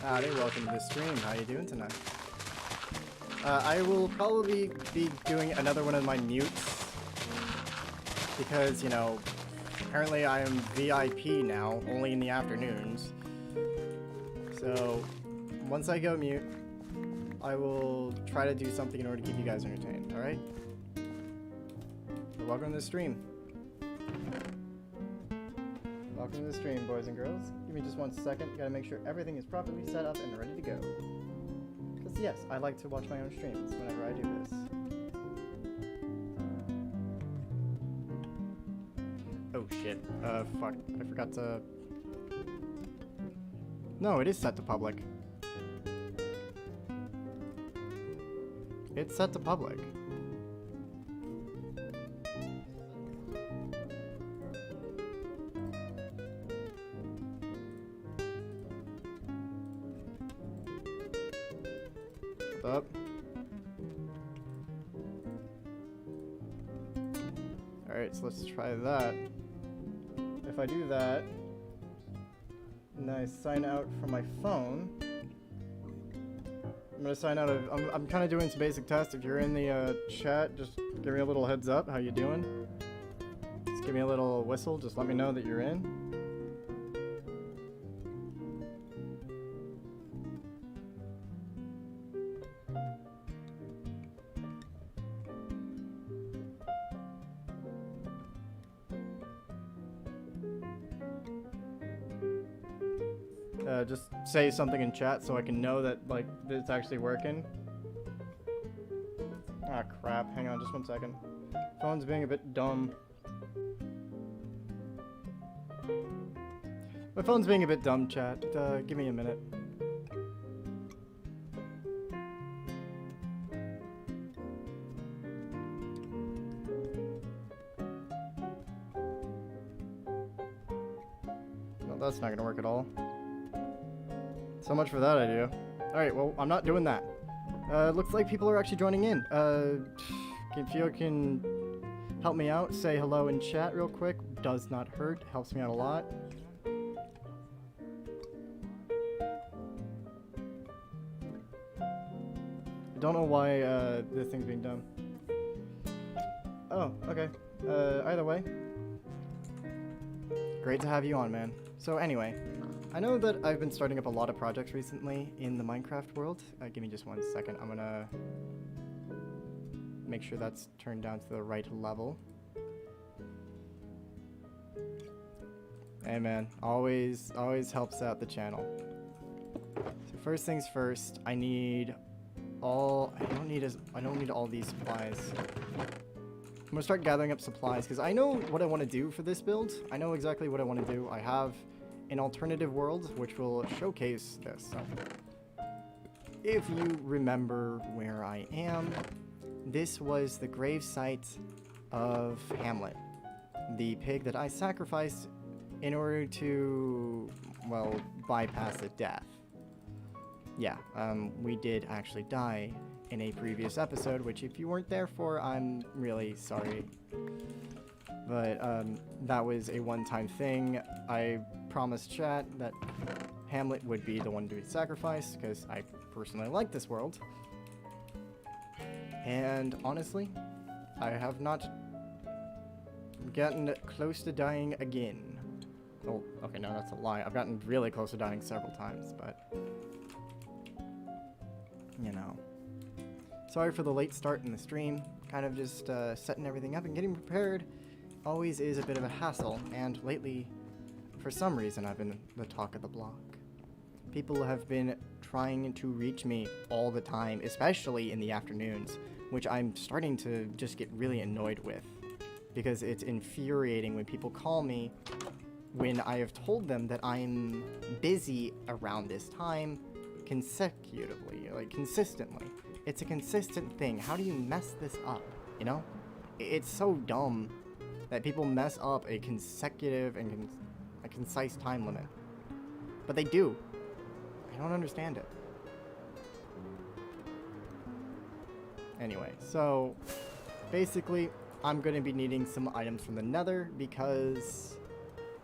Howdy, welcome to the stream. How you doing tonight? I will probably be doing another one of my mutes because, you know, apparently I am VIP now, only in the afternoons. So, once I go mute, I will try to do something in order to keep you guys entertained, alright? So welcome to the stream. Welcome to the stream, boys and girls. Give me just 1 second. Gotta make sure everything is properly set up and ready to go. Because yes, I like to watch my own streams whenever I do this. Oh shit. Fuck. I forgot to... No, it is set to public. It's set to public. Up. Alright, so let's try that. If I do that, and then I sign out from my phone, I'm gonna sign out of, I'm kind of doing some basic tests. If you're in the chat, just give me a little heads up. How you doing? Just give me a little whistle. Just let me know that you're in. Just say something in chat so I can know that, like, that it's actually working. Ah, crap. Hang on just 1 second. Phone's being a bit dumb. My phone's being a bit dumb, chat. Give me a minute. No, that's not gonna work at all. So much for that idea. Alright, well, I'm not doing that. Looks like people are actually joining in. If you can help me out, say hello in chat real quick. Does not hurt. Helps me out a lot. I don't know why this thing's being done. Oh, okay. Either way. Great to have you on, man. So anyway. I know that I've been starting up a lot of projects recently in the Minecraft world. Give me just 1 second. I'm gonna make sure that's turned down to the right level. Hey man, always helps out the channel. So first things first, I don't need all these supplies. I'm gonna start gathering up supplies because I know what I want to do for this build. I know exactly what I want to do. I have an alternative world which will showcase this. So, if you remember where I am, this was the gravesite of Hamlet, the pig that I sacrificed in order to, well, bypass a death. Yeah, we did actually die in a previous episode, which if you weren't there for, I'm really sorry. But that was a one-time thing. I promised chat that Hamlet would be the one to be sacrificed because I personally like this world. And honestly, I have not gotten close to dying again. Oh, okay, no, that's a lie. I've gotten really close to dying several times, but you know. Sorry for the late start in the stream. Kind of just setting everything up and getting prepared. Always is a bit of a hassle, and lately, for some reason, I've been the talk of the block. People have been trying to reach me all the time, especially in the afternoons, which I'm starting to just get really annoyed with, because it's infuriating when people call me when I have told them that I'm busy around this time consecutively, like consistently. It's a consistent thing. How do you mess this up, you know? It's so dumb that people mess up a consecutive and a concise time limit. But they do. I don't understand it. Anyway, so basically, I'm going to be needing some items from the Nether because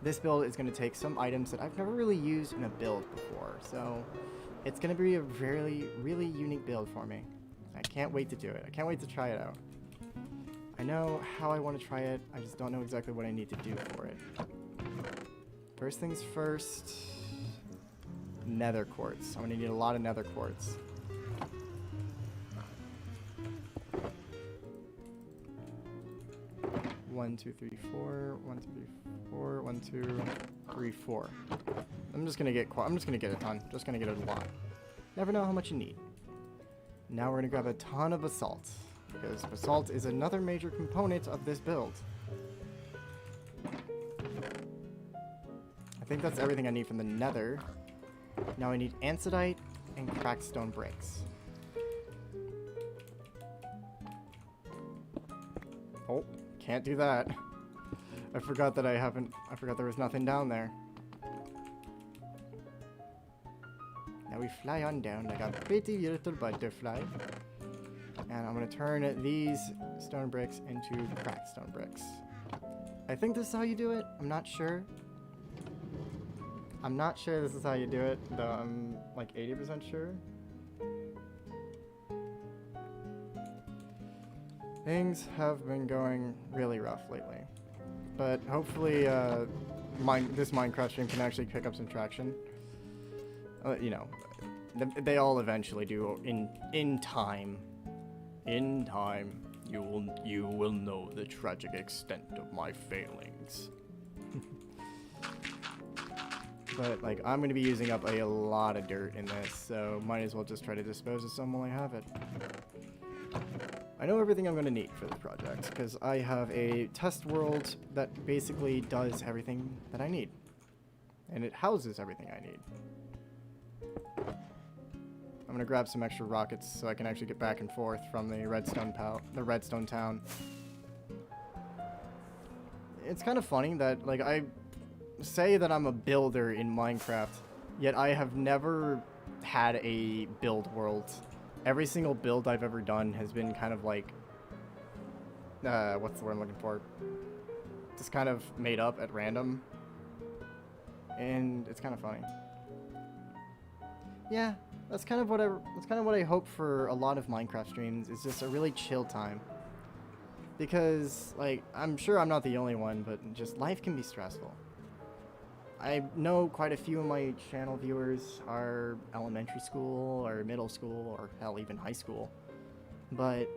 this build is going to take some items that I've never really used in a build before. So It's gonna be a really, really unique build for me. I can't wait to do it. I can't wait to try it out. I know how I want to try it. I just don't know exactly what I need to do for it. First things first, nether quartz. I'm gonna need a lot of nether quartz. One, two, three, four. 1, 2, 3, 4. 1, 2, 3, 4. I'm just gonna get a ton. Just gonna get a lot. Never know how much you need. Now we're gonna grab a ton of basalt, because basalt is another major component of this build. I think that's everything I need from the nether. Now I need andesite and cracked stone bricks. Oh, can't do that. I forgot that I forgot there was nothing down there. Now we fly on down like a pretty little butterfly. And I'm gonna turn these stone bricks into cracked stone bricks. I think this is how you do it. I'm not sure. I'm not sure this is how you do it, though I'm like 80% sure. Things have been going really rough lately. But hopefully this Minecraft stream can actually pick up some traction. You know, they all eventually do in time. In time, you will know the tragic extent of my failings. But like, I'm gonna be using up a lot of dirt in this, so might as well just try to dispose of some while I have it. I know everything I'm gonna need for this project because I have a test world that basically does everything that I need, and it houses everything I need. I'm gonna grab some extra rockets so I can actually get back and forth from the redstone town. It's kind of funny that like I say that I'm a builder in Minecraft, yet I have never had a build world. Every single build I've ever done has been kind of like what's the word I'm looking for? Just kind of made up at random. And it's kind of funny. Yeah. That's kind of what I hope for a lot of Minecraft streams, is just a really chill time. Because, like, I'm sure I'm not the only one, but just life can be stressful. I know quite a few of my channel viewers are elementary school or middle school or hell, even high school. But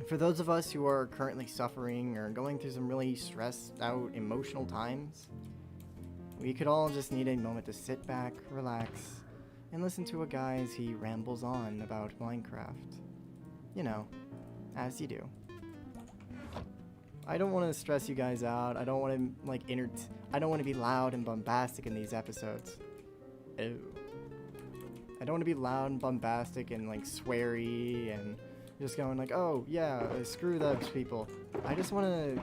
for those of us who are currently suffering or going through some really stressed out emotional times, we could all just need a moment to sit back, relax, and listen to a guy as he rambles on about Minecraft. You know, as you do. I don't want to stress you guys out. I don't want to, like, I don't want to be loud and bombastic in these episodes. Ew. I don't want to be loud and bombastic and, like, sweary and just going like, oh, yeah, screw those people. I just want to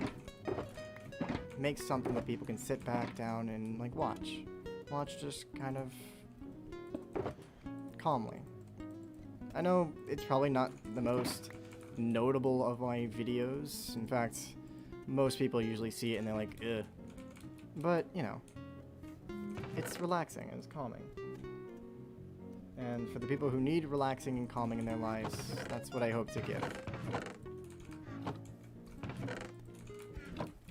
make something that people can sit back down and, like, watch. Watch just kind of calmly. I know it's probably not the most notable of my videos. In fact, most people usually see it and they're like, ugh. But, you know, it's relaxing and it's calming. And for the people who need relaxing and calming in their lives, that's what I hope to give.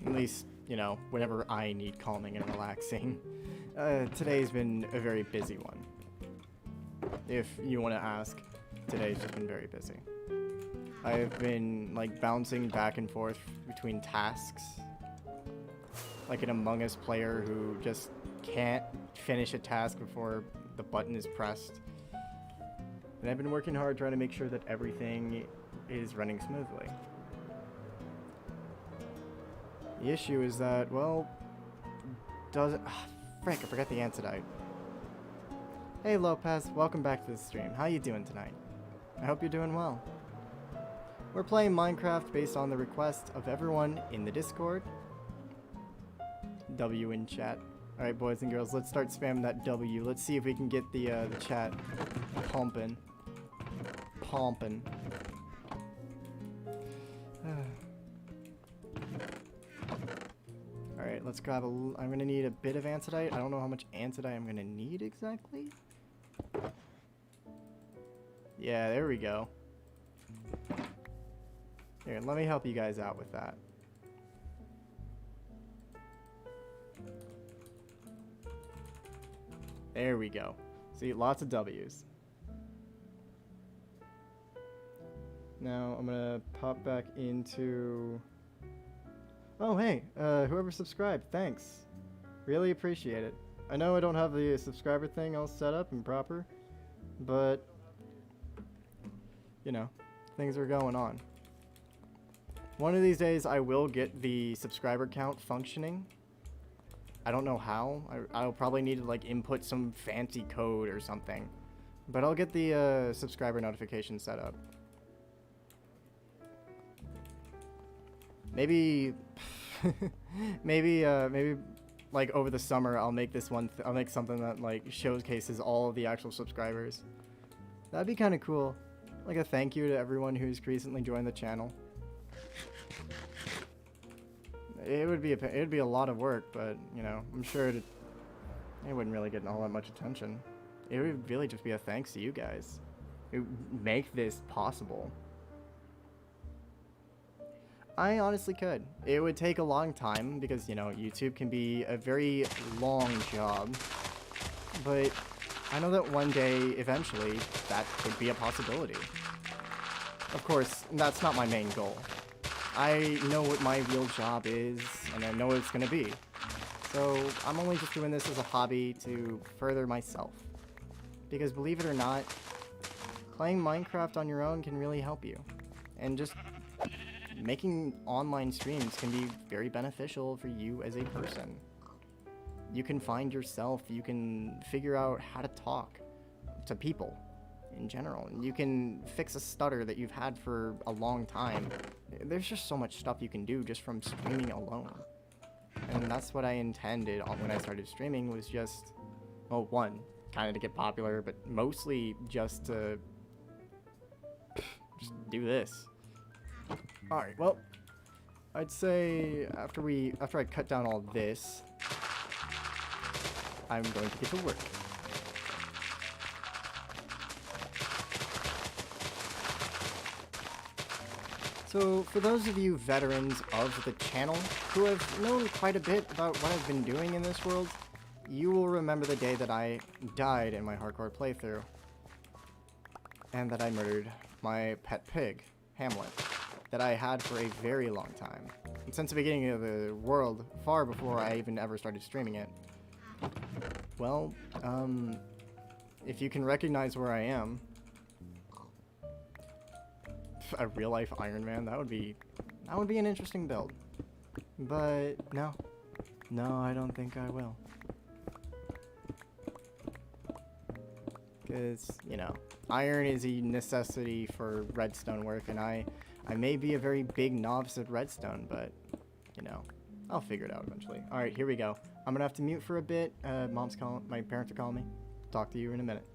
At least, you know, whenever I need calming and relaxing. Today's been a very busy one. If you want to ask, today's just been very busy. I've been, like, bouncing back and forth between tasks. Like an Among Us player who just can't finish a task before the button is pressed. And I've been working hard trying to make sure that everything is running smoothly. The issue is that, well, frick, I forgot the andesite. Hey Lopez, welcome back to the stream. How you doing tonight? I hope you're doing well. We're playing Minecraft based on the request of everyone in the Discord. W in chat. Alright, boys and girls, let's start spamming that W. Let's see if we can get the chat pumping. Pumping. Alright, let's grab I'm gonna need a bit of andesite. I don't know how much andesite I'm gonna need exactly. Yeah, there we go. Here, let me help you guys out with that. There we go. See, lots of W's. Now I'm gonna pop back into... Oh, hey, whoever subscribed, thanks. Really appreciate it. I know I don't have the subscriber thing all set up and proper, but, you know, things are going on. One of these days I will get the subscriber count functioning. I don't know how. I'll probably need to like input some fancy code or something. But I'll get the subscriber notification set up. Maybe, maybe like over the summer I'll make this one. I'll make something that like showcases all of the actual subscribers. That'd be kind of cool. Like a thank you to everyone who's recently joined the channel. It would be a lot of work, but you know, I'm sure it wouldn't really get all that much attention. It would really just be a thanks to you guys who make this possible. I honestly could. It would take a long time because, you know, YouTube can be a very long job. But I know that one day, eventually, that could be a possibility. Of course, that's not my main goal. I know what my real job is, and I know what it's gonna be. So I'm only just doing this as a hobby to further myself. Because believe it or not, playing Minecraft on your own can really help you. And just making online streams can be very beneficial for you as a person. You can find yourself, you can figure out how to talk to people in general, and you can fix a stutter that you've had for a long time. There's just so much stuff you can do just from streaming alone. And that's what I intended when I started streaming, was just, well, one, kind of to get popular, but mostly just to just do this. Alright, well, I'd say after I cut down all this, I'm going to get to work. So, for those of you veterans of the channel who have known quite a bit about what I've been doing in this world, you will remember the day that I died in my hardcore playthrough, and that I murdered my pet pig, Hamlet, that I had for a very long time. And since the beginning of the world, far before I even ever started streaming it. Well, if you can recognize where I am, a real-life Iron Man, that would be an interesting build. But no, I don't think I will. Because, you know, iron is a necessity for redstone work, and I may be a very big novice at redstone, but, you know, I'll figure it out eventually. Alright, here we go. I'm gonna have to mute for a bit. My parents are calling me. Talk to you in a minute.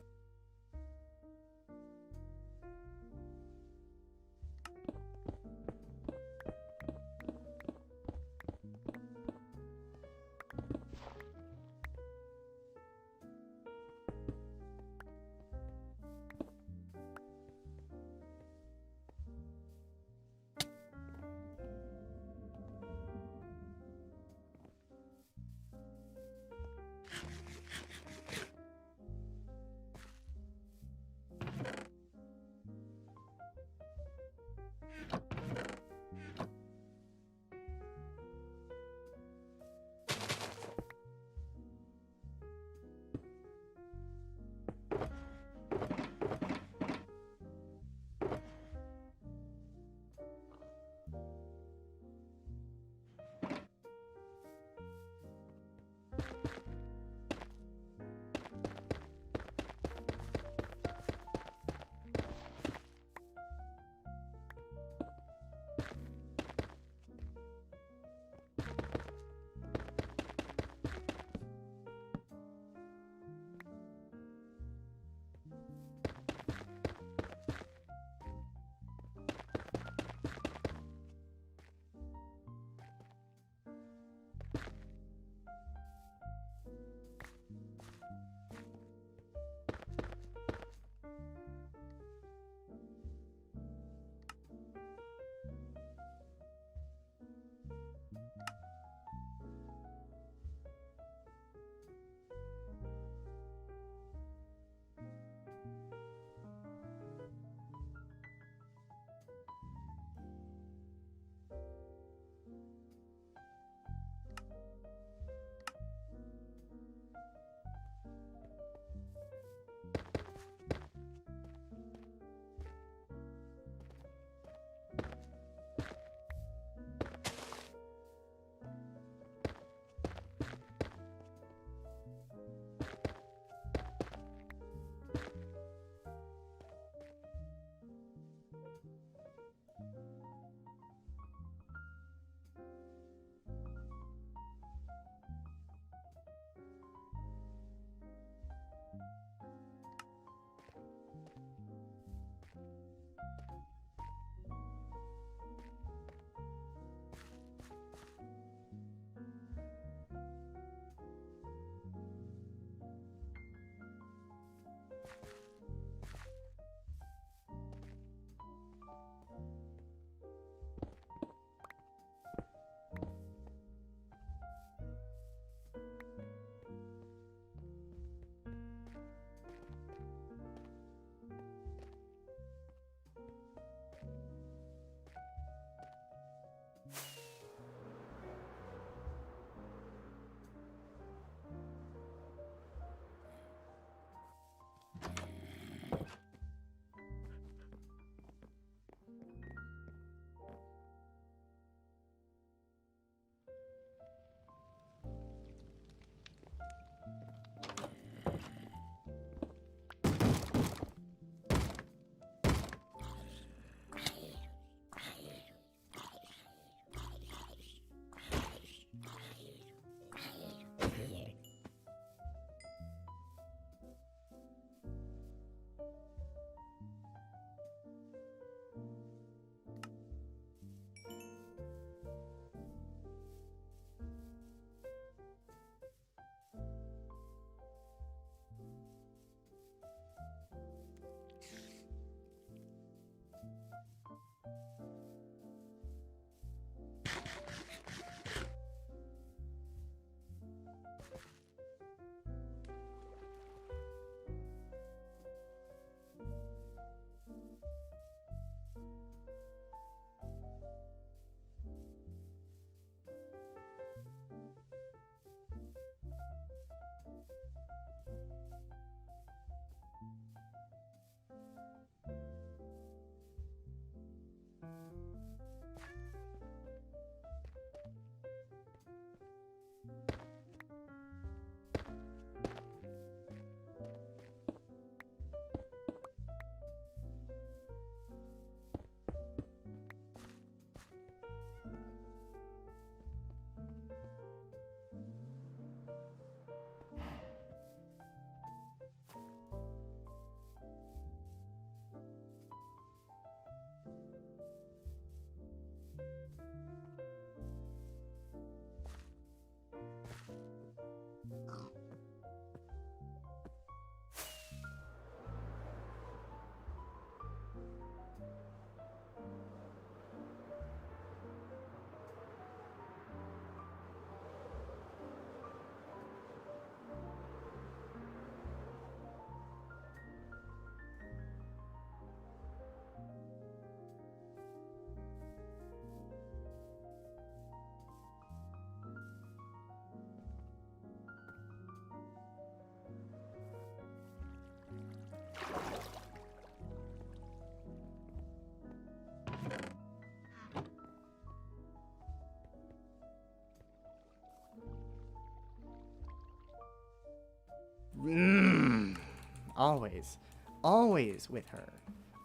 always. Always with her.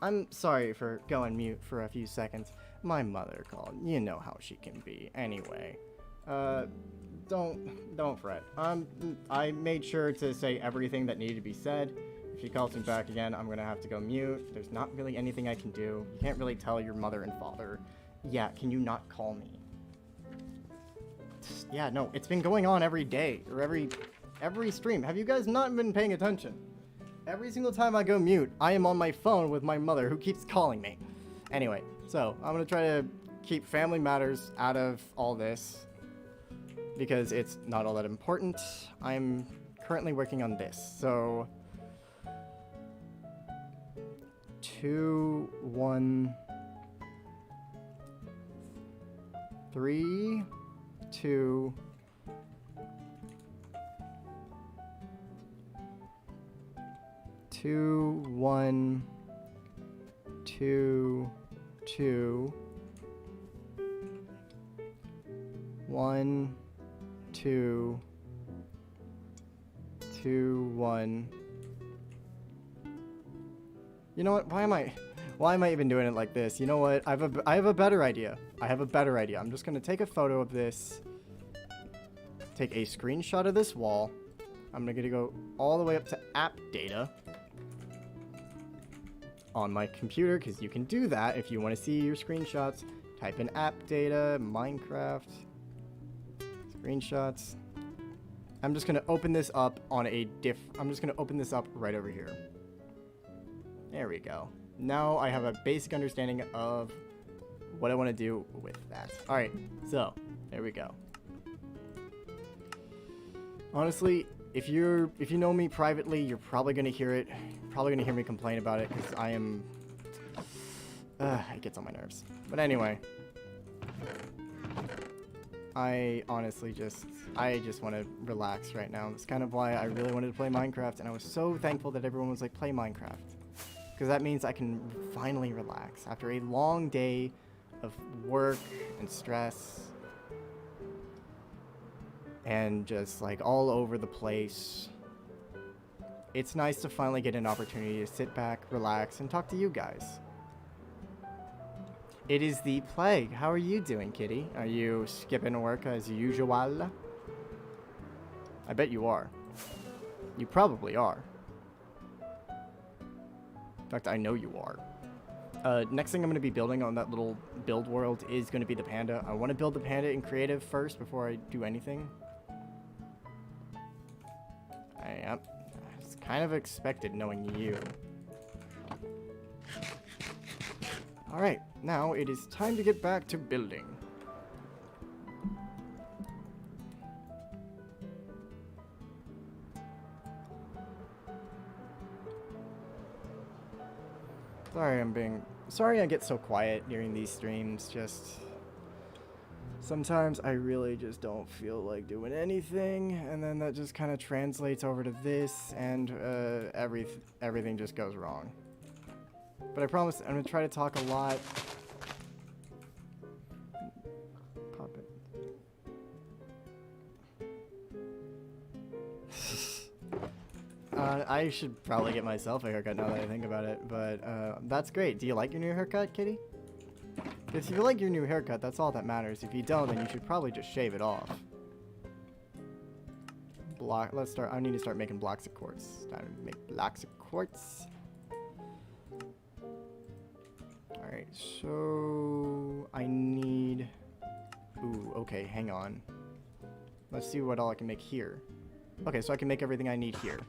I'm sorry for going mute for a few seconds. My mother called. You know how she can be. Anyway, don't fret. I made sure to say everything that needed to be said. If she calls me back again, I'm gonna have to go mute. There's not really anything I can do. You can't really tell your mother and father. Yeah, can you not call me? Yeah, no, it's been going on every day, or every stream. Have you guys not been paying attention? Every single time I go mute, I am on my phone with my mother who keeps calling me. Anyway, so I'm gonna try to keep family matters out of all this because it's not all that important. I'm currently working on this, so 2, 1, 3, 2, 2, 1, 2, 2, 1, 2, 2, 1. You know what? Why am I even doing it like this? You know what? I have a better idea. I'm just gonna take a photo of this. Take a screenshot of this wall. I'm gonna go all the way up to app data on my computer, because you can do that if you want to see your screenshots. Type in app data, Minecraft, screenshots. I'm just gonna open this up on I'm just gonna open this up right over here. There we go. Now I have a basic understanding of what I want to do with that. Alright, so there we go. Honestly, if you know me privately, you're probably gonna hear it. You're probably gonna hear me complain about it because I am. It gets on my nerves. But anyway, I honestly just want to relax right now. That's kind of why I really wanted to play Minecraft, and I was so thankful that everyone was like, play Minecraft. Because that means I can finally relax after a long day of work and stress and just like all over the place. It's nice to finally get an opportunity to sit back, relax, and talk to you guys. It is the Plague. How are you doing, kitty? Are you skipping work as usual? I bet you are. You probably are. In fact, I know you are. Next thing I'm going to be building on that little build world is going to be the panda. I want to build the panda in creative first before I do anything. It's kind of expected knowing you. Alright, now it is time to get back to building. Sorry I get so quiet during these streams. Just sometimes I really just don't feel like doing anything, and then that just kind of translates over to this, and everything just goes wrong. But I promise I'm gonna try to talk a lot. Pop it. I should probably get myself a haircut now that I think about it, but that's great. Do you like your new haircut, kitty? If you like your new haircut, that's all that matters. If you don't, then you should probably just shave it off. Let's start. I need to start making blocks of quartz. Time to make blocks of quartz. Alright, so I need... Ooh, okay, hang on. Let's see what all I can make here. Okay, so I can make everything I need here.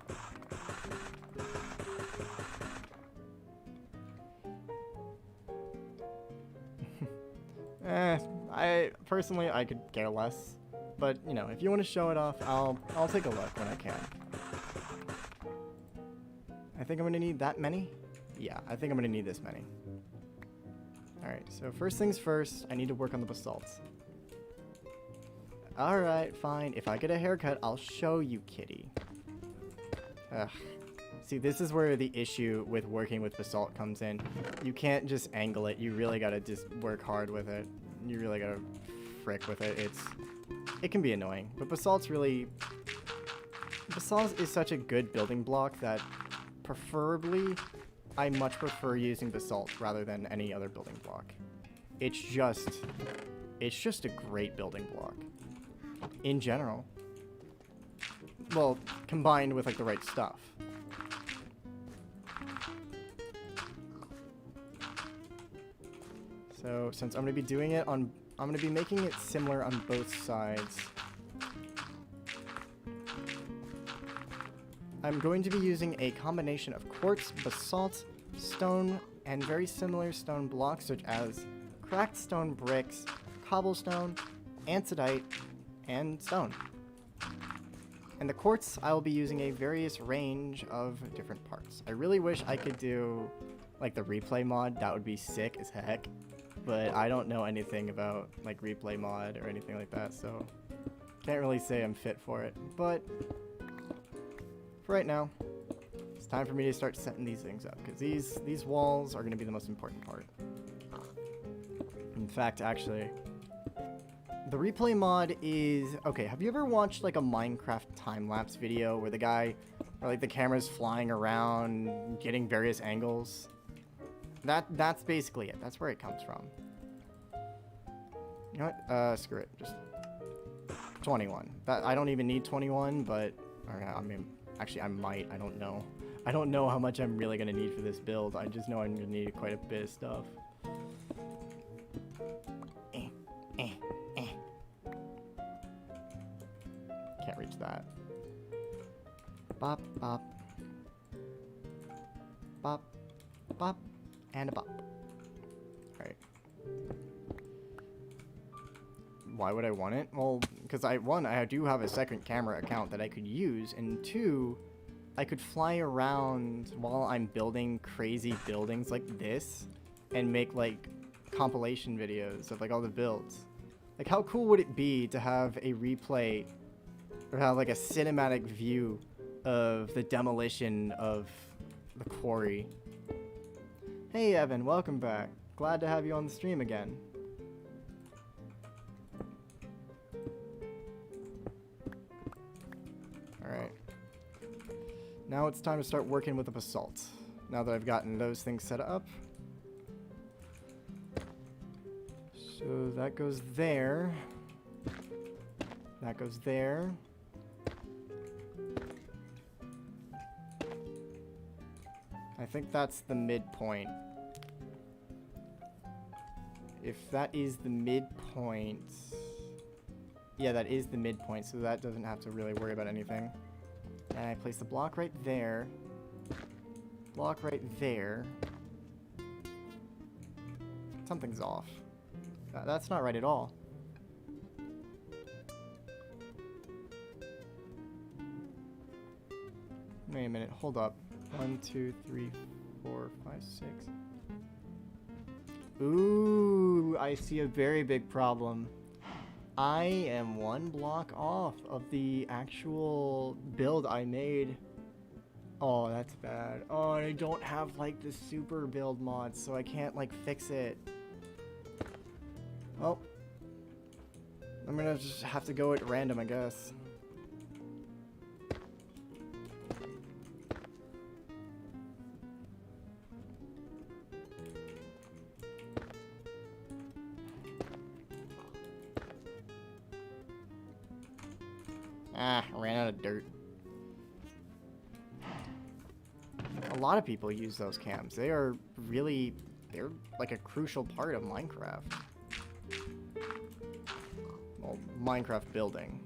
I could care less. But, you know, if you want to show it off, I'll take a look when I can. I think I'm going to need that many? Yeah, I think I'm going to need this many. Alright, so first things first, I need to work on the basalts. Alright, fine. If I get a haircut, I'll show you, kitty. Ugh. See, this is where the issue with working with basalt comes in. You can't just angle it. You really gotta just work hard with it. You really gotta frick with it. It can be annoying. But basalt is such a good building block that preferably, I much prefer using basalt rather than any other building block. It's just a great building block. In general. Well, combined with like the right stuff. So since I'm going to be doing it on, I'm going to be making it similar on both sides. I'm going to be using a combination of quartz, basalt, stone, and very similar stone blocks such as cracked stone bricks, cobblestone, andesite, and stone. And the quartz, I will be using a various range of different parts. I really wish I could do like the replay mod. That would be sick as heck. But I don't know anything about like replay mod or anything like that, so can't really say I'm fit for it. But for right now, it's time for me to start setting these things up, because these walls are going to be the most important part. In fact, actually, the replay mod is... Okay, have you ever watched like a Minecraft time-lapse video where the guy, or like the camera's flying around, getting various angles? That's basically it. That's where it comes from. You know what? Screw it. Just 21. I don't even need 21, but... Or, I mean, actually, I might. I don't know. I don't know how much I'm really going to need for this build. I just know I'm going to need quite a bit of stuff. Can't reach that. Bop, bop. Bop, bop, and a bop. Alright. Why would I want it? Well, because I do have a second camera account that I could use, and two, I could fly around while I'm building crazy buildings like this and make like compilation videos of like all the builds. Like, how cool would it be to have a replay or have like a cinematic view of the demolition of the quarry? Hey Evan, welcome back. Glad to have you on the stream again. Alright. Now it's time to start working with the basalt. Now that I've gotten those things set up. So that goes there. That goes there. I think that's the midpoint. If that is the midpoint... Yeah, that is the midpoint, so that doesn't have to really worry about anything. And I place the block right there. Block right there. Something's off. That's not right at all. Wait a minute, hold up. 1, 2, 3, 4, 5, 6. Ooh, I see a very big problem. I am one block off of the actual build I made. Oh, that's bad. Oh, and I don't have like the super build mod, so I can't like fix it. Well, I'm gonna just have to go at random, I guess. Ah, I ran out of dirt. A lot of people use those cams. They're like a crucial part of Minecraft. Well, Minecraft building.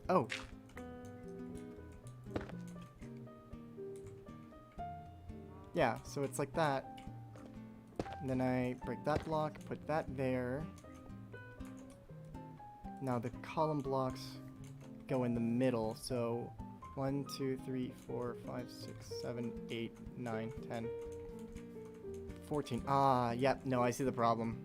Oh. Yeah, so it's like that. And then I break that block, put that there. Now the column blocks go in the middle, so 1, 2, 3, 4, 5, 6, 7, 8, 9, 10, 14. Ah, yep, no, I see the problem.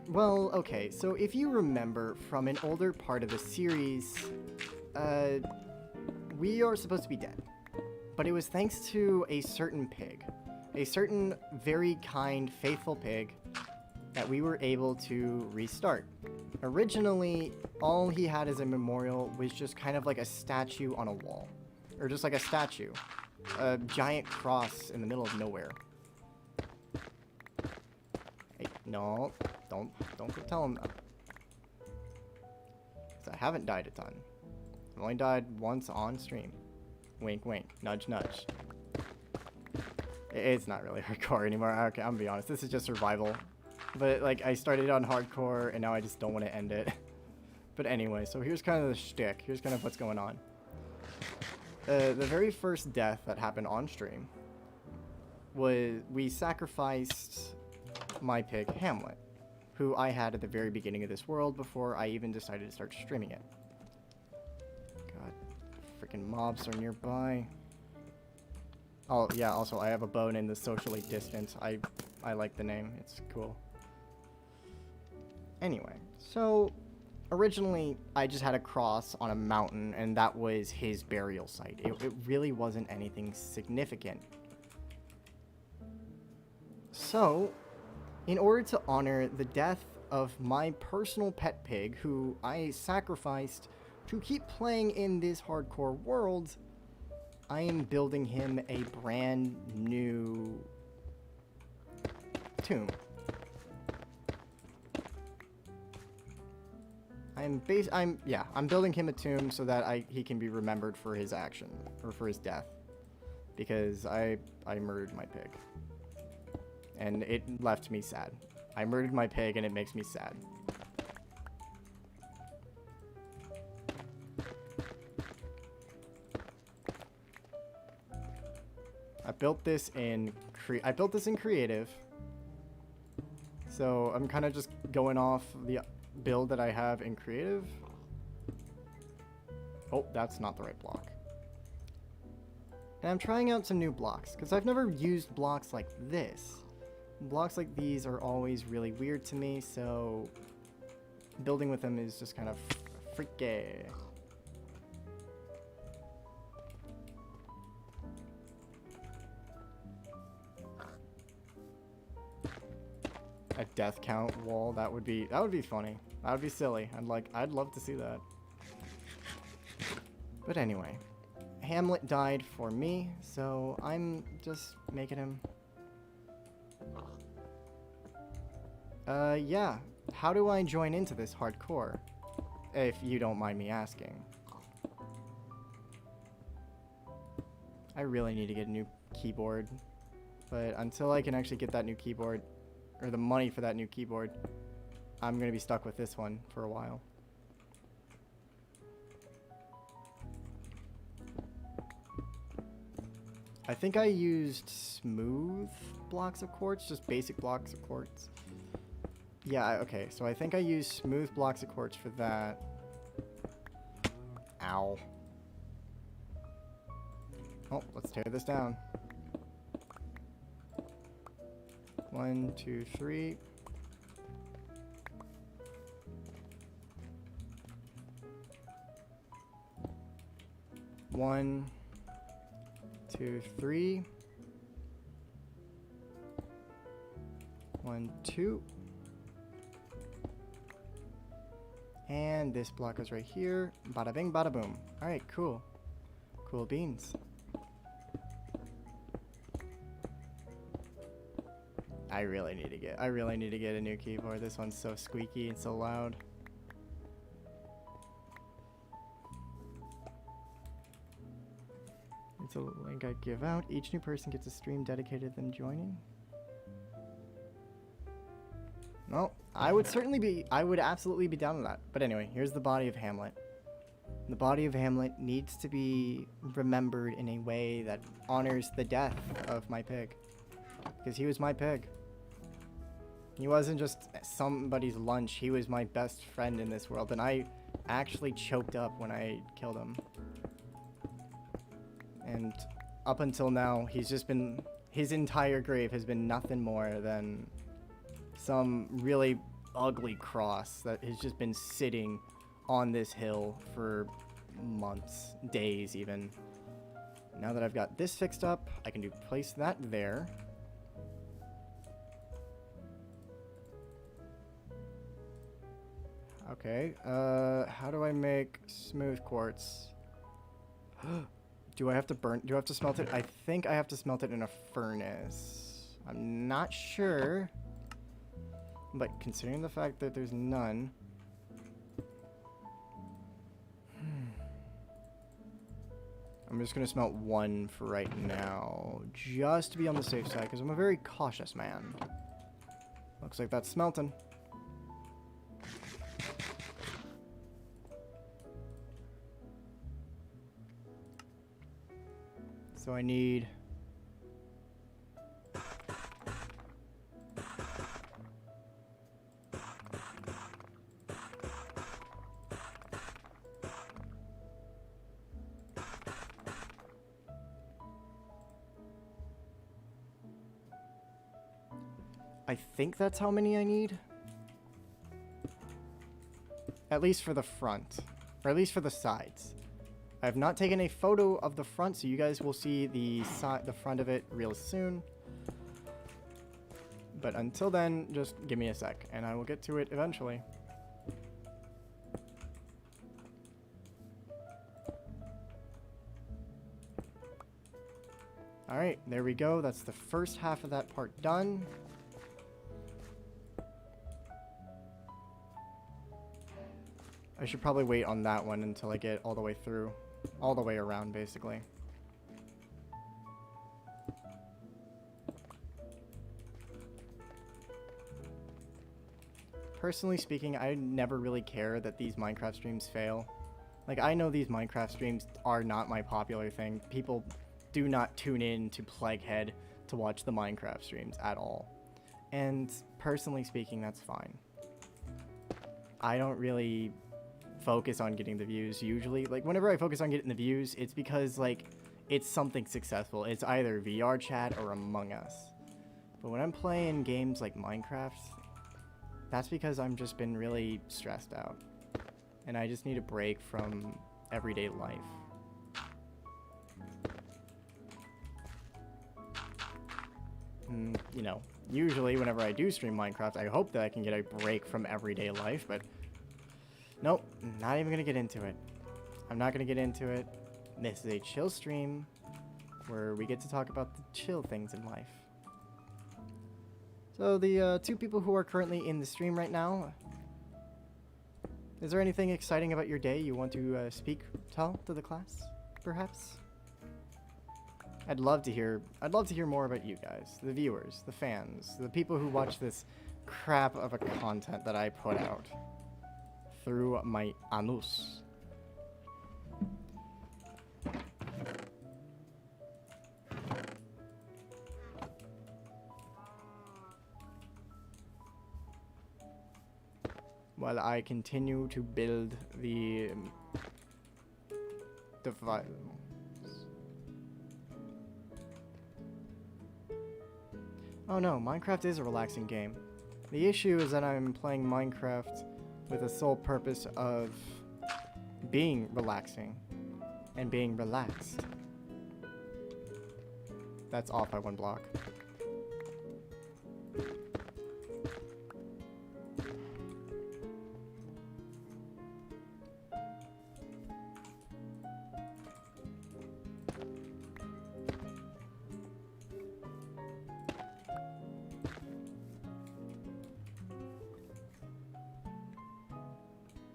Well, okay, so if you remember from an older part of the series, we are supposed to be dead. But it was thanks to a certain pig. A certain very kind, faithful pig that we were able to restart. Originally, all he had as a memorial was just kind of like a statue on a wall. Or just like a statue. A giant cross in the middle of nowhere. Hey, no, don't go tell him that. 'Cause I haven't died a ton. I've only died once on stream. Wink, wink, nudge, nudge. It's not really hardcore anymore. Okay, I'm gonna be honest. This is just survival. But, like, I started on hardcore, and now I just don't want to end it. But anyway, so here's kind of the shtick. Here's kind of what's going on. The very first death that happened on stream was we sacrificed my pig, Hamlet, who I had at the very beginning of this world before I even decided to start streaming it. God, freaking mobs are nearby. Oh, yeah, also, I have a bone in the socially distant. I like the name. It's cool. Anyway, so originally I just had a cross on a mountain, and that was his burial site. It really wasn't anything significant. So, in order to honor the death of my personal pet pig, who I sacrificed to keep playing in this hardcore world, I am building him a brand new tomb. I'm building him a tomb so that he can be remembered for his action, or for his death. Because I murdered my pig. And it left me sad. I murdered my pig and it makes me sad. I built this in creative. So I'm kind of just going off the build that I have in creative. Oh, that's not the right block. And I'm trying out some new blocks because I've never used blocks like this. Blocks like these are always really weird to me, so building with them is just kind of freaky. A death count wall, that would be funny. That would be silly. I'd love to see that. But anyway, Hamlet died for me, so I'm just making him. Yeah. How do I join into this hardcore? If you don't mind me asking. I really need to get a new keyboard. But until I can actually get that new keyboard, or the money for that new keyboard, I'm gonna be stuck with this one for a while. I think I used smooth blocks of quartz, just basic blocks of quartz. Yeah, okay, so I think I used smooth blocks of quartz for that. Ow. Oh, let's tear this down. 1, 2, 3. One, 2, 3. 1, 2. And this block goes right here. Bada bing, bada boom. Alright, cool. Cool beans. I really need to get a new keyboard. This one's so squeaky and so loud. It's a link I give out. Each new person gets a stream dedicated to them joining. No, I would absolutely be down with that. But anyway, here's the body of Hamlet. The body of Hamlet needs to be remembered in a way that honors the death of my pig. Because he was my pig. He wasn't just somebody's lunch, he was my best friend in this world, and I actually choked up when I killed him. And up until now, his entire grave has been nothing more than some really ugly cross that has just been sitting on this hill for months, days even. Now that I've got this fixed up, I can place that there. Okay, how do I make smooth quartz? Do I have to smelt it? I think I have to smelt it in a furnace. I'm not sure. But considering the fact that there's none... I'm just gonna smelt one for right now. Just to be on the safe side, because I'm a very cautious man. Looks like that's smelting. So I need... I think that's how many I need. At least for the front. Or at least for the sides. I have not taken a photo of the front, so you guys will see the front of it real soon. But until then, just give me a sec, and I will get to it eventually. Alright, there we go. That's the first half of that part done. I should probably wait on that one until I get all the way through. All the way around, basically. Personally speaking, I never really care that these Minecraft streams fail. Like, I know these Minecraft streams are not my popular thing. People do not tune in to Plaguehead to watch the Minecraft streams at all. And personally speaking, that's fine. I don't really focus on getting the views usually. Like, whenever I focus on getting the views, it's because, like, it's something successful. It's either VR chat or Among Us. But when I'm playing games like Minecraft, that's because I've just been really stressed out. And I just need a break from everyday life. You know, usually whenever I do stream Minecraft, I hope that I can get a break from everyday life, but nope, not even gonna get into it. I'm not gonna get into it. This is a chill stream where we get to talk about the chill things in life. So the two people who are currently in the stream right now, is there anything exciting about your day you want to tell to the class, perhaps? I'd love to hear more about you guys, the viewers, the fans, the people who watch this crap of a content that I put out through my anus. While I continue to build the device. Oh no, Minecraft is a relaxing game. The issue is that I'm playing Minecraft with the sole purpose of being relaxing and being relaxed. That's off by one block.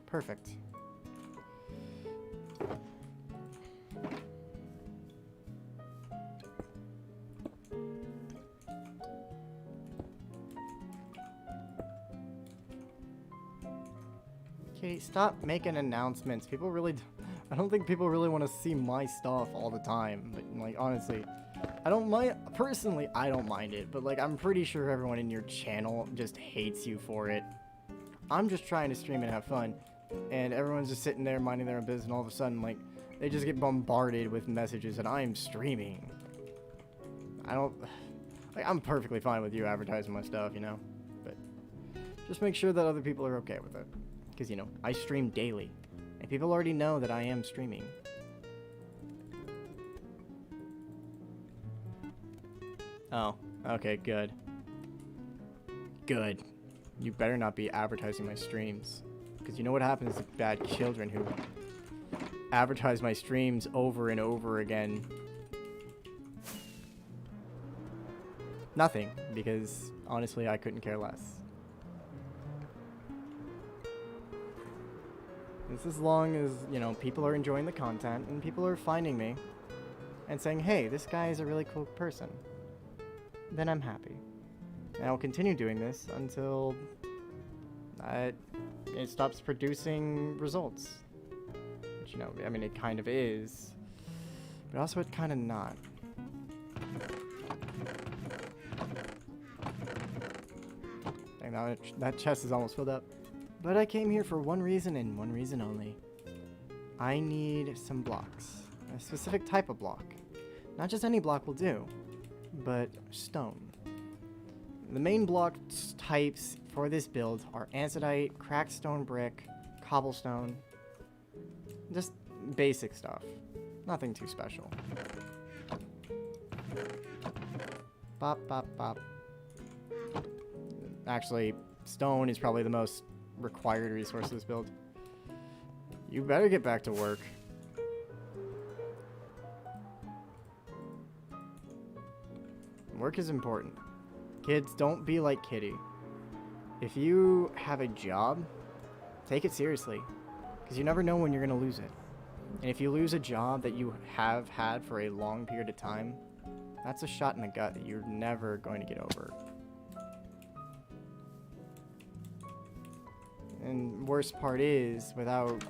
Perfect. Okay, stop making announcements. People really... I don't think people really want to see my stuff all the time. But, like, honestly, I don't mind... Personally, I don't mind it. But, like, I'm pretty sure everyone in your channel just hates you for it. I'm just trying to stream and have fun. And everyone's just sitting there minding their own business, and all of a sudden, like, they just get bombarded with messages that I'm streaming. I don't... Like, I'm perfectly fine with you advertising my stuff, you know? But just make sure that other people are okay with it. Because, you know, I stream daily. And people already know that I am streaming. Oh, okay, good. Good. You better not be advertising my streams. Because you know what happens to bad children who advertise my streams over and over again? Nothing, because honestly, I couldn't care less. Just as long as, you know, people are enjoying the content and people are finding me and saying, hey, this guy is a really cool person, then I'm happy. And I'll continue doing this until it stops producing results. Which, you know, I mean, it kind of is, but also it kind of not. Dang, that chest is almost filled up. But I came here for one reason and one reason only. I need some blocks. A specific type of block. Not just any block will do, but stone. The main block types for this build are andesite, cracked stone brick, cobblestone. Just basic stuff. Nothing too special. Bop, bop, bop. Actually, stone is probably the most required resource of this build. You better get back to work. Work is important. Kids, don't be like Kitty. If you have a job, take it seriously, because you never know when you're going to lose it. And if you lose a job that you have had for a long period of time, that's a shot in the gut that you're never going to get over. And worst part is, without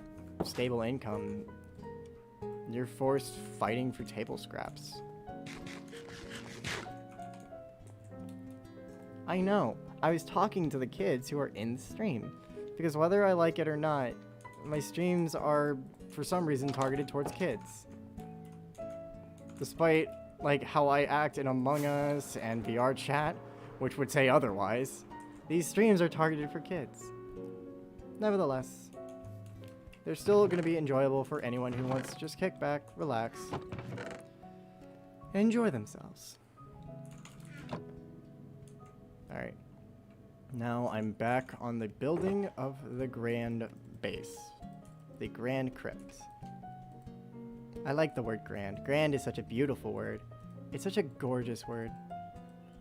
stable income, you're forced fighting for table scraps. I know. I was talking to the kids who are in the stream, because whether I like it or not, my streams are, for some reason, targeted towards kids. Despite, like, how I act in Among Us and VR chat, which would say otherwise, these streams are targeted for kids. Nevertheless, they're still going to be enjoyable for anyone who wants to just kick back, relax, and enjoy themselves. Alright. Now I'm back on the building of the grand base. The grand crypt. I like the word grand. Grand is such a beautiful word. It's such a gorgeous word.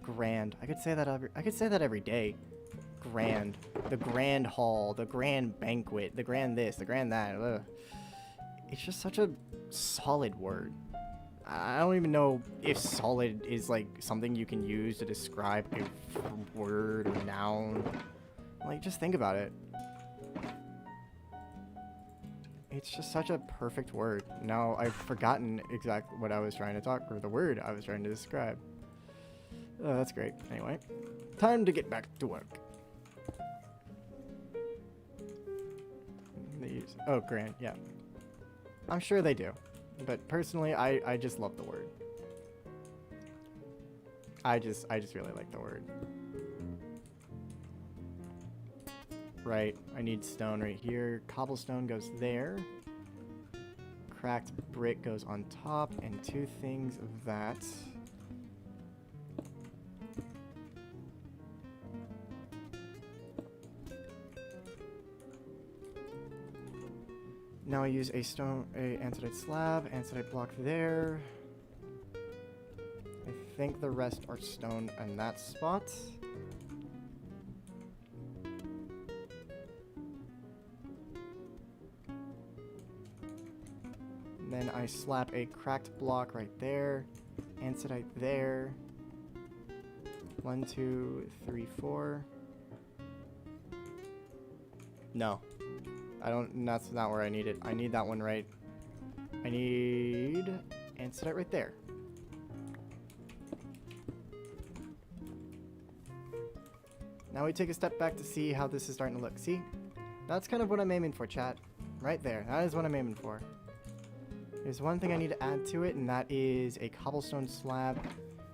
Grand. I could say that every day. Grand. The grand hall, the grand banquet, the grand this, the grand that. Ugh. It's just such a solid word. I don't even know if solid is like something you can use to describe a word or noun. Like, just think about it. It's just such a perfect word. Now I've forgotten exactly what I was trying to talk, or the word I was trying to describe. Oh, that's great. Anyway, time to get back to work. Oh, grand, yeah. I'm sure they do. But personally, I just love the word. I just really like the word. Right, I need stone right here. Cobblestone goes there. Cracked brick goes on top, and 2 things of that. Now I use a andesite slab, andesite block there. I think the rest are stone in that spot. And then I slap a cracked block right there, andesite there. 1, 2, 3, 4. No. That's not where I need it. I need that one right. I need andesite right there. Now we take a step back to see how this is starting to look. See? That's kind of what I'm aiming for, chat. Right there. That is what I'm aiming for. There's one thing I need to add to it, and that is a cobblestone slab.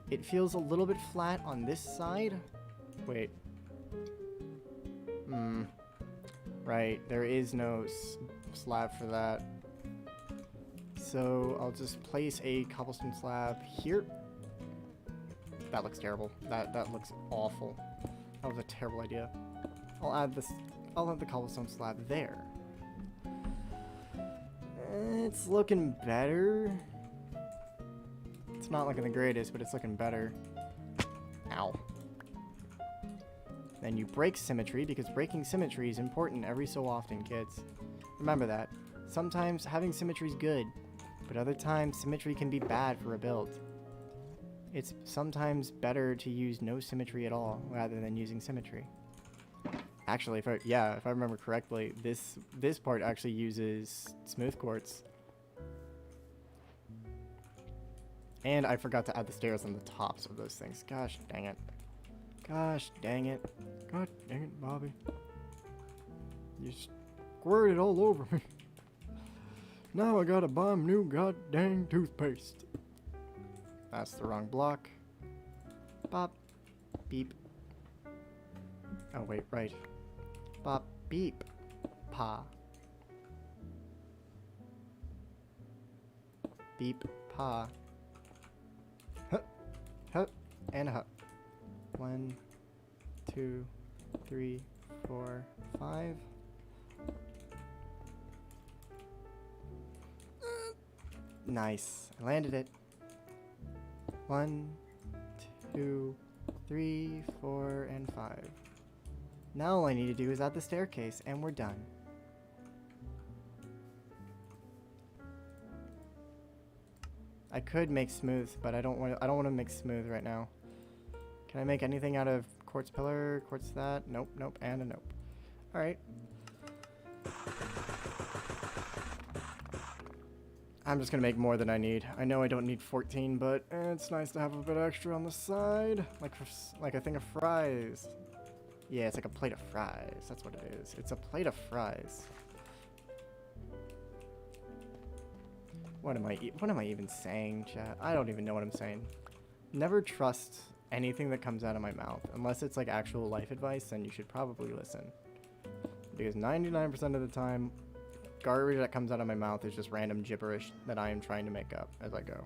It feels a little bit flat on this side. Wait. Right, there is no slab for that. So I'll just place a cobblestone slab here. That looks terrible. That looks awful. That was a terrible idea. I'll have the cobblestone slab there. It's looking better. It's not looking the greatest, but it's looking better. Ow. Then you break symmetry, because breaking symmetry is important every so often, kids. Remember that. Sometimes having symmetry is good, but other times symmetry can be bad for a build. It's sometimes better to use no symmetry at all rather than using symmetry. Actually, if I remember correctly, this part actually uses smooth quartz. And I forgot to add the stairs on the tops of those things. Gosh dang it. Gosh dang it. God dang it, Bobby. You squirted all over me. Now I gotta buy new goddamn toothpaste. That's the wrong block. Bop. Beep. Oh, wait, right. Bop. Beep. Pa. Beep. Pa. Huh. Huh. And huh. 1, 2, 3, 4, 5. Nice. I landed it. 1, 2, 3, 4, and 5. Now all I need to do is add the staircase, and we're done. I could make smooth, but I don't want to make smooth right now. Can I make anything out of quartz pillar, quartz that? Nope, nope, and a nope. All right. I'm just gonna make more than I need. I know I don't need 14, but it's nice to have a bit extra on the side, like a thing of fries. Yeah, it's like a plate of fries. That's what it is. It's a plate of fries. What am I even saying, chat? I don't even know what I'm saying. Never trust anything that comes out of my mouth unless it's like actual life advice. Then you should probably listen, because 99% of the time, garbage that comes out of my mouth is just random gibberish that I am trying to make up as I go.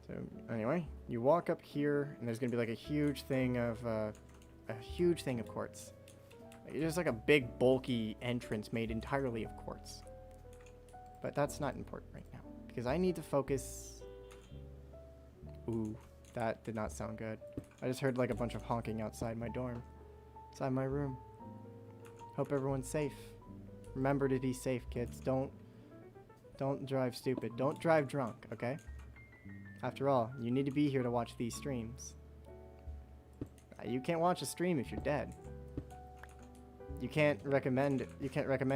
So anyway, you walk up here, and there's gonna be like a huge thing of quartz. It's just like a big bulky entrance made entirely of quartz. But that's not important right now, because I need to focus. Ooh, that did not sound good. I just heard like a bunch of honking outside my dorm, outside my room. Hope everyone's safe. Remember to be safe, kids. Don't drive stupid. Don't drive drunk, okay? After all, you need to be here to watch these streams. You can't watch a stream if you're dead. You can't recommend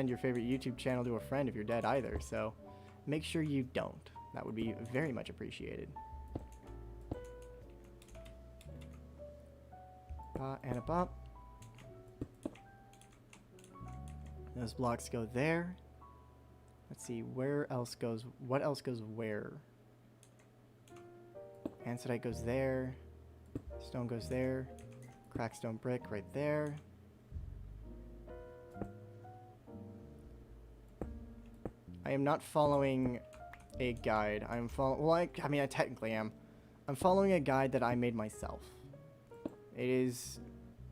your favorite YouTube channel to a friend if you're dead either, so make sure you don't. That would be very much appreciated. And a bop. Those blocks go there. Let's see, what else goes where? Andesite goes there. Stone goes there. Crackstone brick right there. I am not following a guide. I technically am. I'm following a guide that I made myself. It is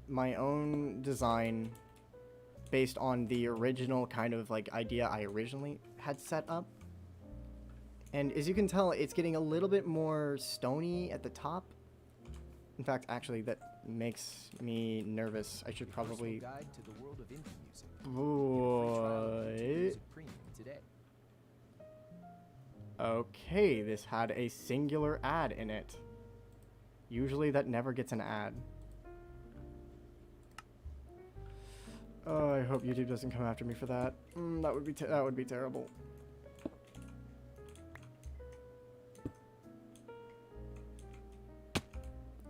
my own design based on the original kind of like idea I originally had set up. And as you can tell, it's getting a little bit more stony at the top. In fact, actually, that makes me nervous. I should probably... Guide to the world of indie music. Okay, this had a singular ad in it. Usually that never gets an ad. Oh, I hope YouTube doesn't come after me for that. That would be terrible.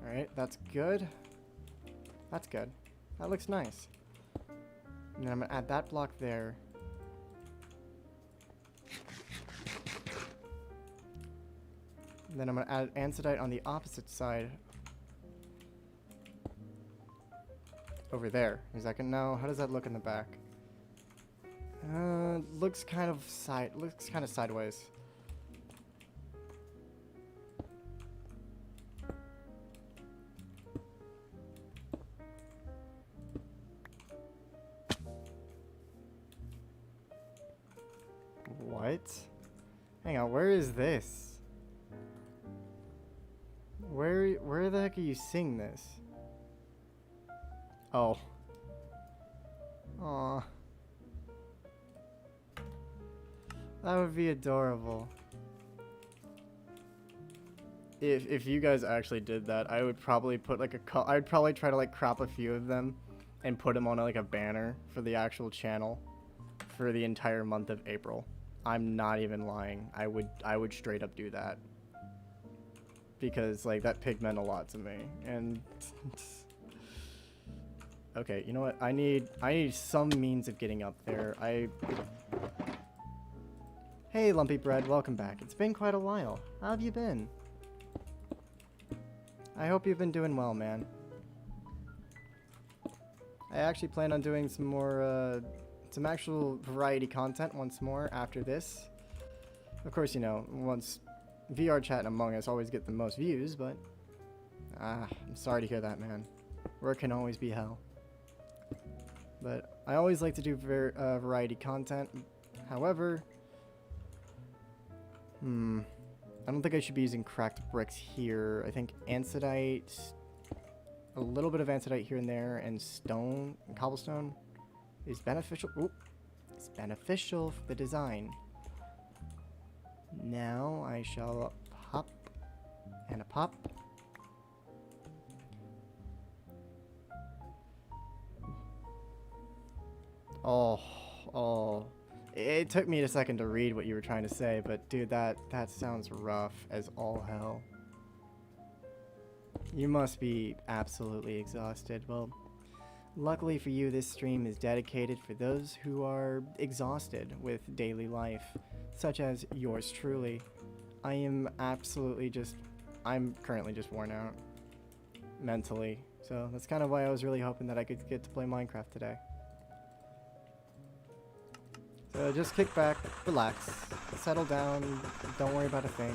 Alright, that's good. That's good. That looks nice. And then I'm gonna add that block there. And then I'm gonna add andesite on the opposite side. Over there. Is that gonna... No, how does that look in the back? Looks kind of sideways. What? Hang on, where is this? Where the heck are you seeing this? Oh. Aw. That would be adorable. If you guys actually did that, I would probably put like I'd probably try to like crop a few of them and put them on like a banner for the actual channel for the entire month of April. I'm not even lying. I would straight up do that. Because like that pig meant a lot to me. And okay, you know what? I need some means of getting up there. Hey Lumpy Bread, welcome back. It's been quite a while. How have you been? I hope you've been doing well, man. I actually plan on doing some more, some actual variety content once more after this. Of course, you know, once VR chat and Among Us always get the most views, but I'm sorry to hear that, man. Work can always be hell. But I always like to do variety content. However, I don't think I should be using cracked bricks here. I think andesite, a little bit of andesite here and there, and stone, cobblestone is beneficial. Ooh, it's beneficial for the design. Now I shall pop and a pop. Oh. It took me a second to read what you were trying to say, but dude, that sounds rough as all hell. You must be absolutely exhausted. Well, luckily for you, this stream is dedicated for those who are exhausted with daily life, such as yours truly. I am absolutely I'm currently just worn out mentally, so that's kind of why I was really hoping that I could get to play Minecraft today. So just kick back, relax, settle down, don't worry about a thing.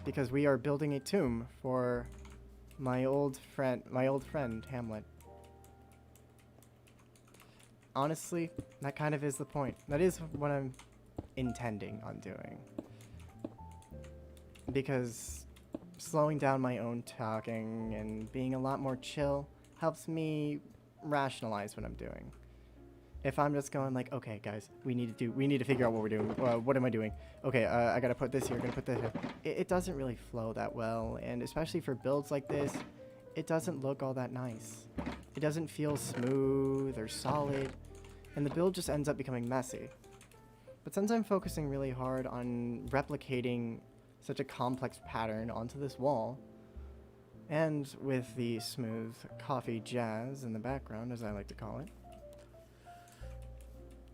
Because we are building a tomb for my old friend Hamlet. Honestly, that kind of is the point. That is what I'm intending on doing. Because slowing down my own talking and being a lot more chill helps me rationalize what I'm doing. If I'm just going like, okay, guys, we need to figure out what we're doing. What am I doing? Okay, I gotta put this here, gonna put this here. It doesn't really flow that well, and especially for builds like this, it doesn't look all that nice. It doesn't feel smooth or solid, and the build just ends up becoming messy. But since I'm focusing really hard on replicating such a complex pattern onto this wall, and with the smooth coffee jazz in the background, as I like to call it,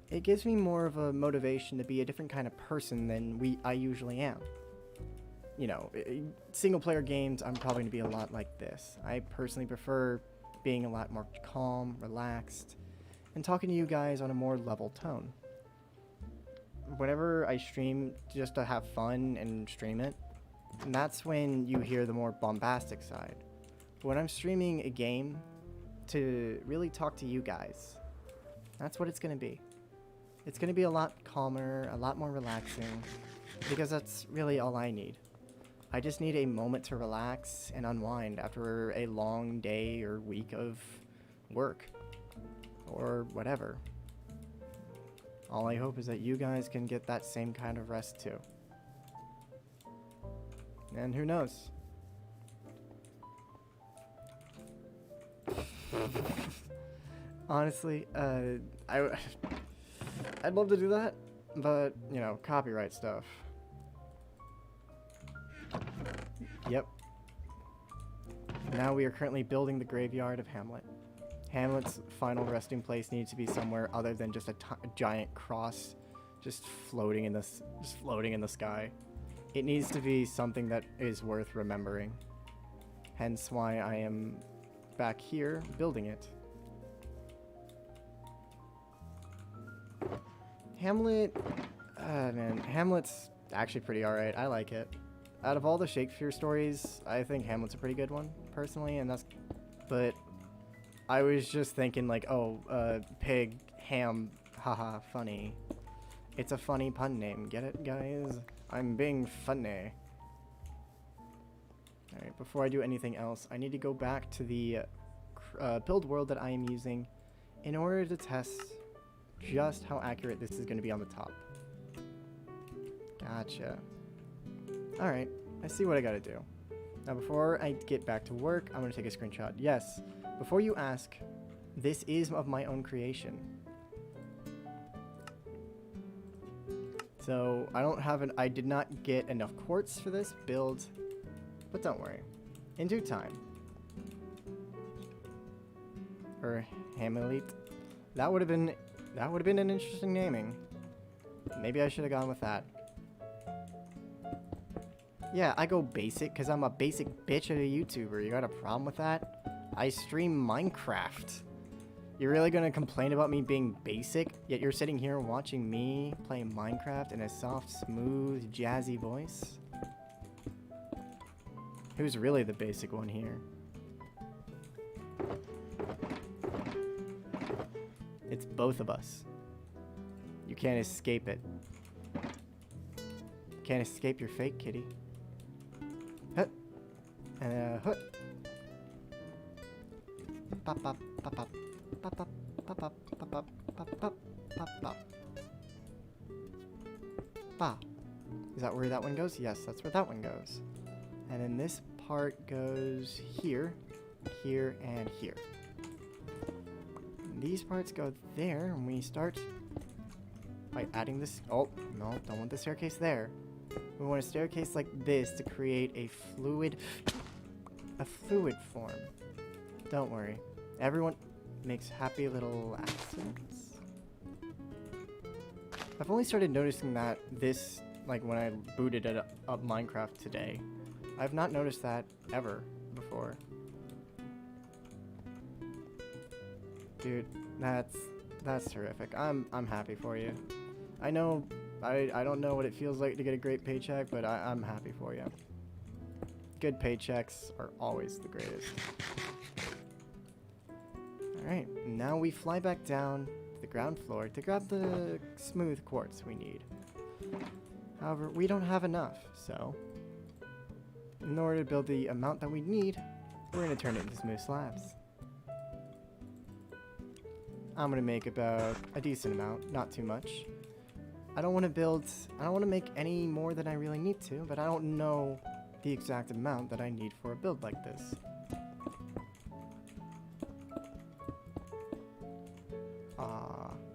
it gives me more of a motivation to be a different kind of person than I usually am. You know, single player games, I'm probably going to be a lot like this. I personally prefer being a lot more calm, relaxed, and talking to you guys on a more level tone. Whenever I stream just to have fun and stream it, and that's when you hear the more bombastic side. But when I'm streaming a game to really talk to you guys, that's what it's going to be. It's going to be a lot calmer, a lot more relaxing, because that's really all I need. I just need a moment to relax and unwind after a long day or week of work, or whatever. All I hope is that you guys can get that same kind of rest too. And who knows? Honestly, I'd love to do that, but, you know, copyright stuff. Yep. Now we are currently building the graveyard of Hamlet. Hamlet's final resting place needs to be somewhere other than just a giant cross just floating in the sky. It needs to be something that is worth remembering. Hence why I am back here building it. Hamlet, man, Hamlet's actually pretty alright. I like it. Out of all the Shakespeare stories, I think Hamlet's a pretty good one, personally, but I was just thinking like, oh, pig, ham, Haha, funny. It's a funny pun name. Get it, guys? I'm being funny. Alright, before I do anything else, I need to go back to the build world that I am using in order to test just how accurate this is going to be on the top. Gotcha. Alright, I see what I gotta do. Now before I get back to work, I'm going to take a screenshot. Yes, before you ask, this is of my own creation. So I did not get enough quartz for this build, but don't worry. In due time. Or Hamilite. That would have been an interesting naming. Maybe I should have gone with that. Yeah, I go basic because I'm a basic bitch at a YouTuber. You got a problem with that? I stream Minecraft. You're really gonna complain about me being basic, yet you're sitting here watching me play Minecraft in a soft, smooth, jazzy voice? Who's really the basic one here? It's both of us. You can't escape it. Can't escape your fate, kitty. Hut. And hut. Pop pop pop pop pop pop pop pop pop pop pop pop pop. Ba. Is that where that one goes? Yes, that's where that one goes. And then this part goes here, here, and here. And these parts go there, and we start by adding this. Oh, no, don't want the staircase there. We want a staircase like this to create a fluid form. Don't worry. Everyone makes happy little accidents. I've only started noticing that this, like when I booted it up Minecraft today. I've not noticed that ever before. Dude, that's terrific. I'm happy for you. I know I don't know what it feels like to get a great paycheck, but I'm happy for you. Good paychecks are always the greatest. Alright, now we fly back down to the ground floor to grab the smooth quartz we need. However, we don't have enough, so in order to build the amount that we need, we're going to turn it into smooth slabs. I'm going to make about a decent amount, not too much. I don't want to make any more than I really need to, but I don't know the exact amount that I need for a build like this.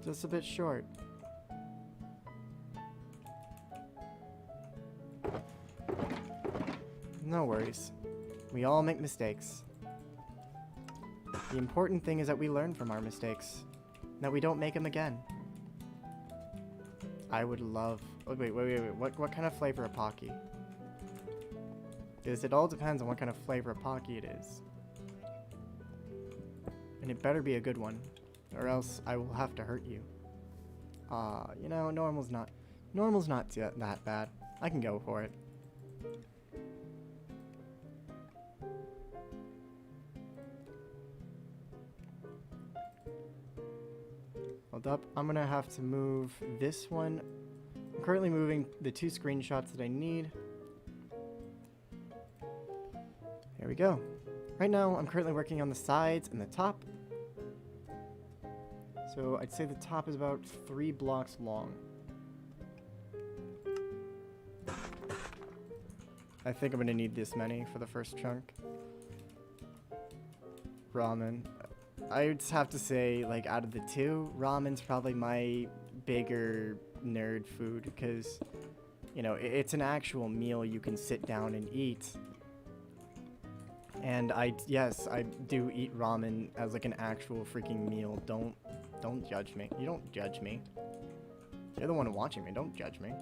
Just a bit short. No worries. We all make mistakes. The important thing is that we learn from our mistakes, that we don't make them again. I would love... Oh, wait. What kind of flavor of Pocky? Because it all depends on what kind of flavor of Pocky it is. And it better be a good one, or else I will have to hurt you. You know, normal's not that bad. I can go for it. Hold up, I'm gonna have to move this one. I'm currently moving the 2 screenshots that I need. There we go. Right now, I'm currently working on the sides and the top. So I'd say the top is about 3 blocks long. I think I'm gonna need this many for the first chunk. Ramen. I would have to say, like, out of the 2, ramen's probably my bigger nerd food, because, you know, it's an actual meal you can sit down and eat. And yes, I do eat ramen as like an actual freaking meal. Don't judge me. You don't judge me. You're the one watching me. Don't judge me.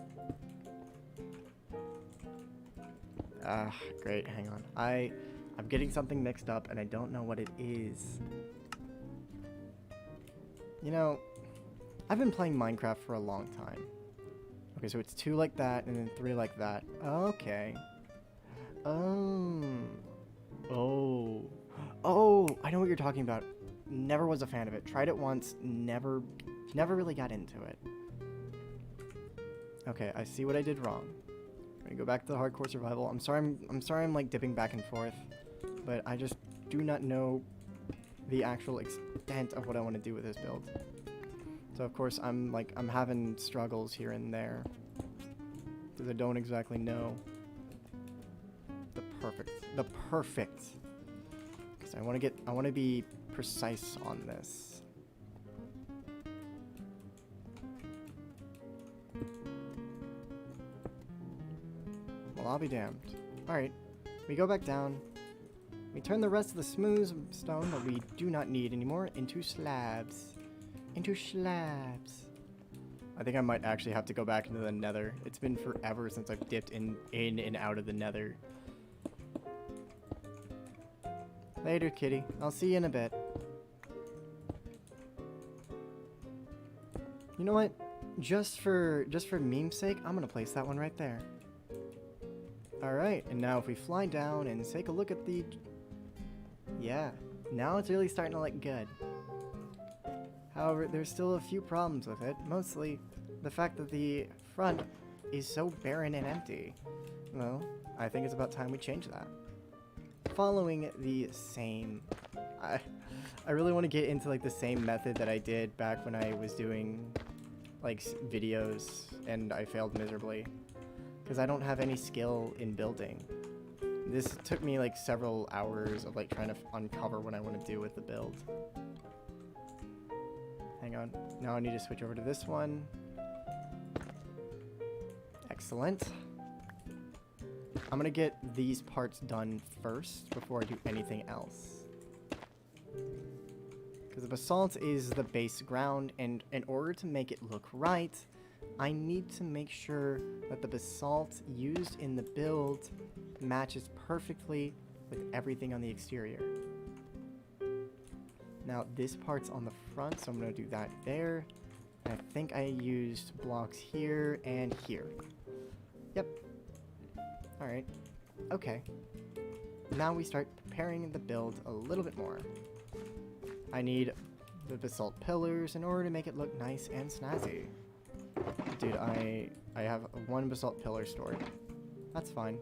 Great. Hang on. I'm getting something mixed up and I don't know what it is. You know, I've been playing Minecraft for a long time. Okay, so it's 2 like that and then 3 like that. Okay. Oh, I know what you're talking about. Never was a fan of it. Tried it once, never never really got into it. Okay, I see what I did wrong. I'm gonna go back to the hardcore survival. I'm sorry I'm like dipping back and forth, but I just do not know the actual extent of what I want to do with this build. So of course I'm having struggles here and there because I don't exactly know the perfect. Because I want to be precise on this. Well, I'll be damned. Alright, we go back down. We turn the rest of the smooth stone that we do not need anymore into slabs. Into slabs. I think I might actually have to go back into the nether. It's been forever since I've dipped in and out of the nether. Later, kitty. I'll see you in a bit. You know what? Just for meme's sake, I'm gonna place that one right there. Alright, and now if we fly down and take a look at the... Yeah, now it's really starting to look good. However, there's still a few problems with it, mostly the fact that the front is so barren and empty. Well, I think it's about time we change that. Following the same... I really want to get into like the same method that I did back when I was doing like videos and I failed miserably. Because I don't have any skill in building. This took me like several hours of like trying to uncover what I want to do with the build. Hang on. Now I need to switch over to this one. Excellent. I'm gonna get these parts done first before I do anything else. Because the basalt is the base ground, and in order to make it look right, I need to make sure that the basalt used in the build matches perfectly with everything on the exterior. Now this part's on the front, so I'm going to do that there. And I think I used blocks here and here. Yep. Alright. Okay. Now we start preparing the build a little bit more. I need the basalt pillars in order to make it look nice and snazzy. Dude, I have one basalt pillar stored. That's fine.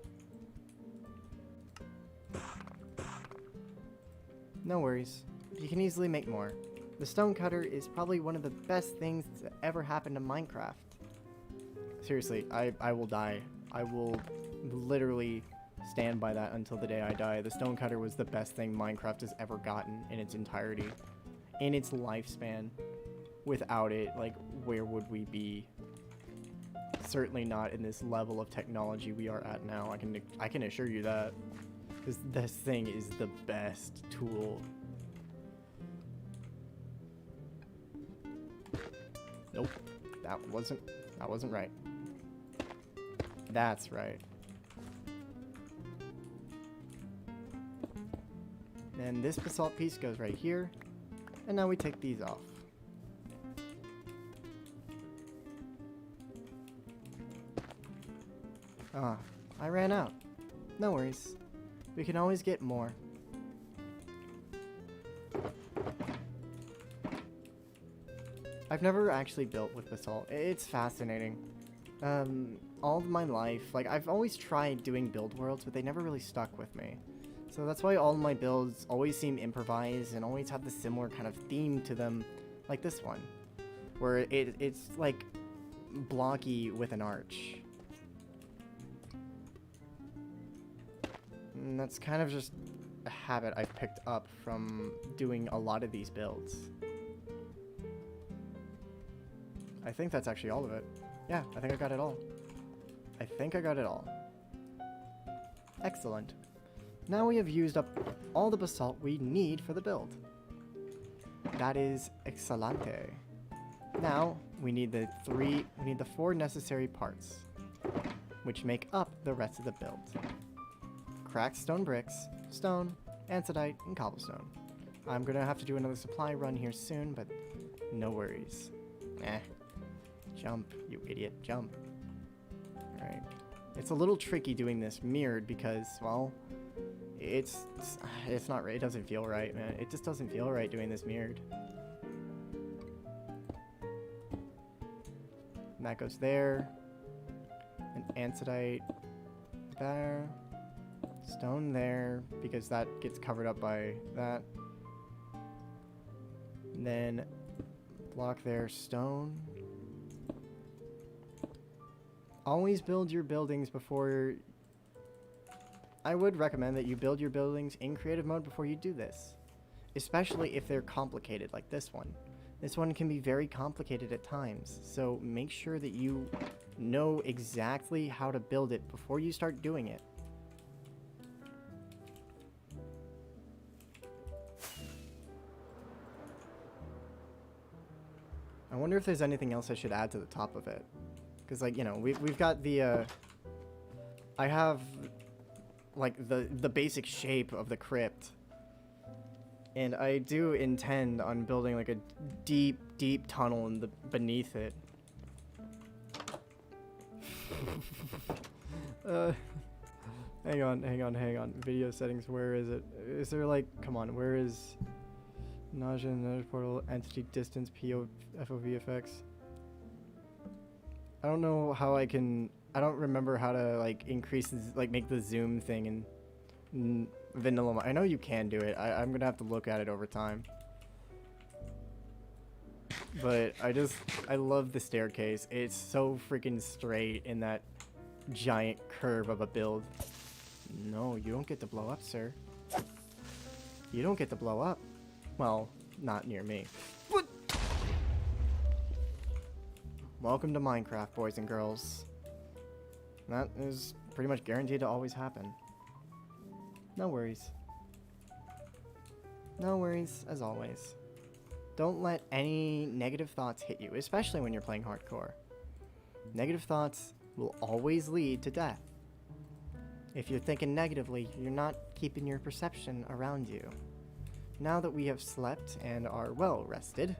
No worries. You can easily make more. The stone cutter is probably one of the best things that ever happened to Minecraft. Seriously, I will die. I will literally stand by that until the day I die. The stone cutter was the best thing Minecraft has ever gotten in its entirety. In its lifespan. Without it, like, where would we be? Certainly not in this level of technology we are at now. I can assure you that. Because this thing is the best tool. Nope. That wasn't right. That's right. And this basalt piece goes right here. And now we take these off. Ah, I ran out. No worries. We can always get more. I've never actually built with basalt. It's fascinating. All of my life, like, I've always tried doing build worlds, but they never really stuck with me. So that's why all of my builds always seem improvised and always have the similar kind of theme to them, like this one. Where it's like blocky with an arch. And that's kind of just a habit I've picked up from doing a lot of these builds. I think that's actually all of it. Yeah, I think I got it all. I think I got it all. Excellent. Now we have used up all the basalt we need for the build. That is excelente. Now we need the 4 necessary parts, which make up the rest of the build. Cracked stone bricks, stone, andesite, and cobblestone. I'm gonna have to do another supply run here soon, but no worries. Jump, you idiot, jump. Alright. It's a little tricky doing this mirrored because, well, it's not right. It doesn't feel right, man. It just doesn't feel right doing this mirrored. And that goes there. And andesite there. Stone there, because that gets covered up by that. And then block there, stone. Always build your buildings before... I would recommend that you build your buildings in creative mode before you do this. Especially if they're complicated like this one. This one can be very complicated at times, so make sure that you know exactly how to build it before you start doing it. I wonder if there's anything else I should add to the top of it. Because, like, you know, we've got the, I have, like, the basic shape of the crypt. And I do intend on building, like, a deep, deep tunnel in the beneath it. Hang on. Video settings, where is it? Is there, like, come on, where is... Nausea, another portal, entity distance, FOV effects. I don't know how I can... I don't remember how to, like, increase, like, make the zoom thing in vanilla. I know you can do it. I'm gonna have to look at it over time. But I love the staircase. It's so freaking straight in that giant curve of a build. No, you don't get to blow up, sir. You don't get to blow up. Well, not near me. What? Welcome to Minecraft, boys and girls. That is pretty much guaranteed to always happen. No worries. No worries, as always. Don't let any negative thoughts hit you, especially when you're playing hardcore. Negative thoughts will always lead to death. If you're thinking negatively, you're not keeping your perception around you. Now that we have slept and are well rested,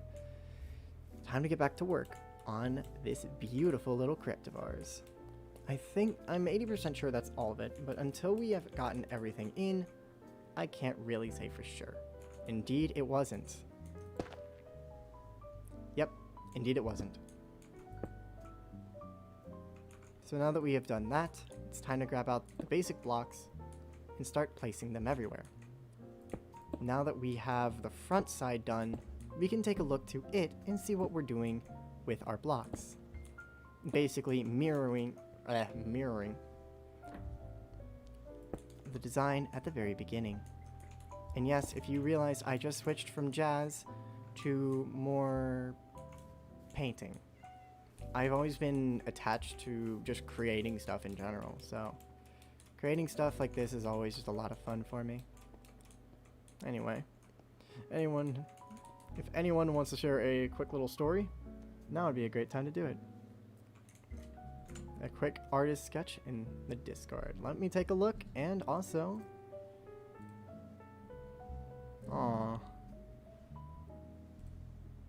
time to get back to work on this beautiful little crypt of ours. I'm 80% sure that's all of it, but until we have gotten everything in, I can't really say for sure. Indeed, it wasn't. Yep, indeed it wasn't. So now that we have done that, it's time to grab out the basic blocks and start placing them everywhere. Now that we have the front side done, we can take a look to it and see what we're doing with our blocks. Basically mirroring the design at the very beginning. And yes, if you realize I just switched from jazz to more painting. I've always been attached to just creating stuff in general, so creating stuff like this is always just a lot of fun for me. Anyway, if anyone wants to share a quick little story, now would be a great time to do it. A quick artist sketch in the Discord. Let me take a look, and also... Aww.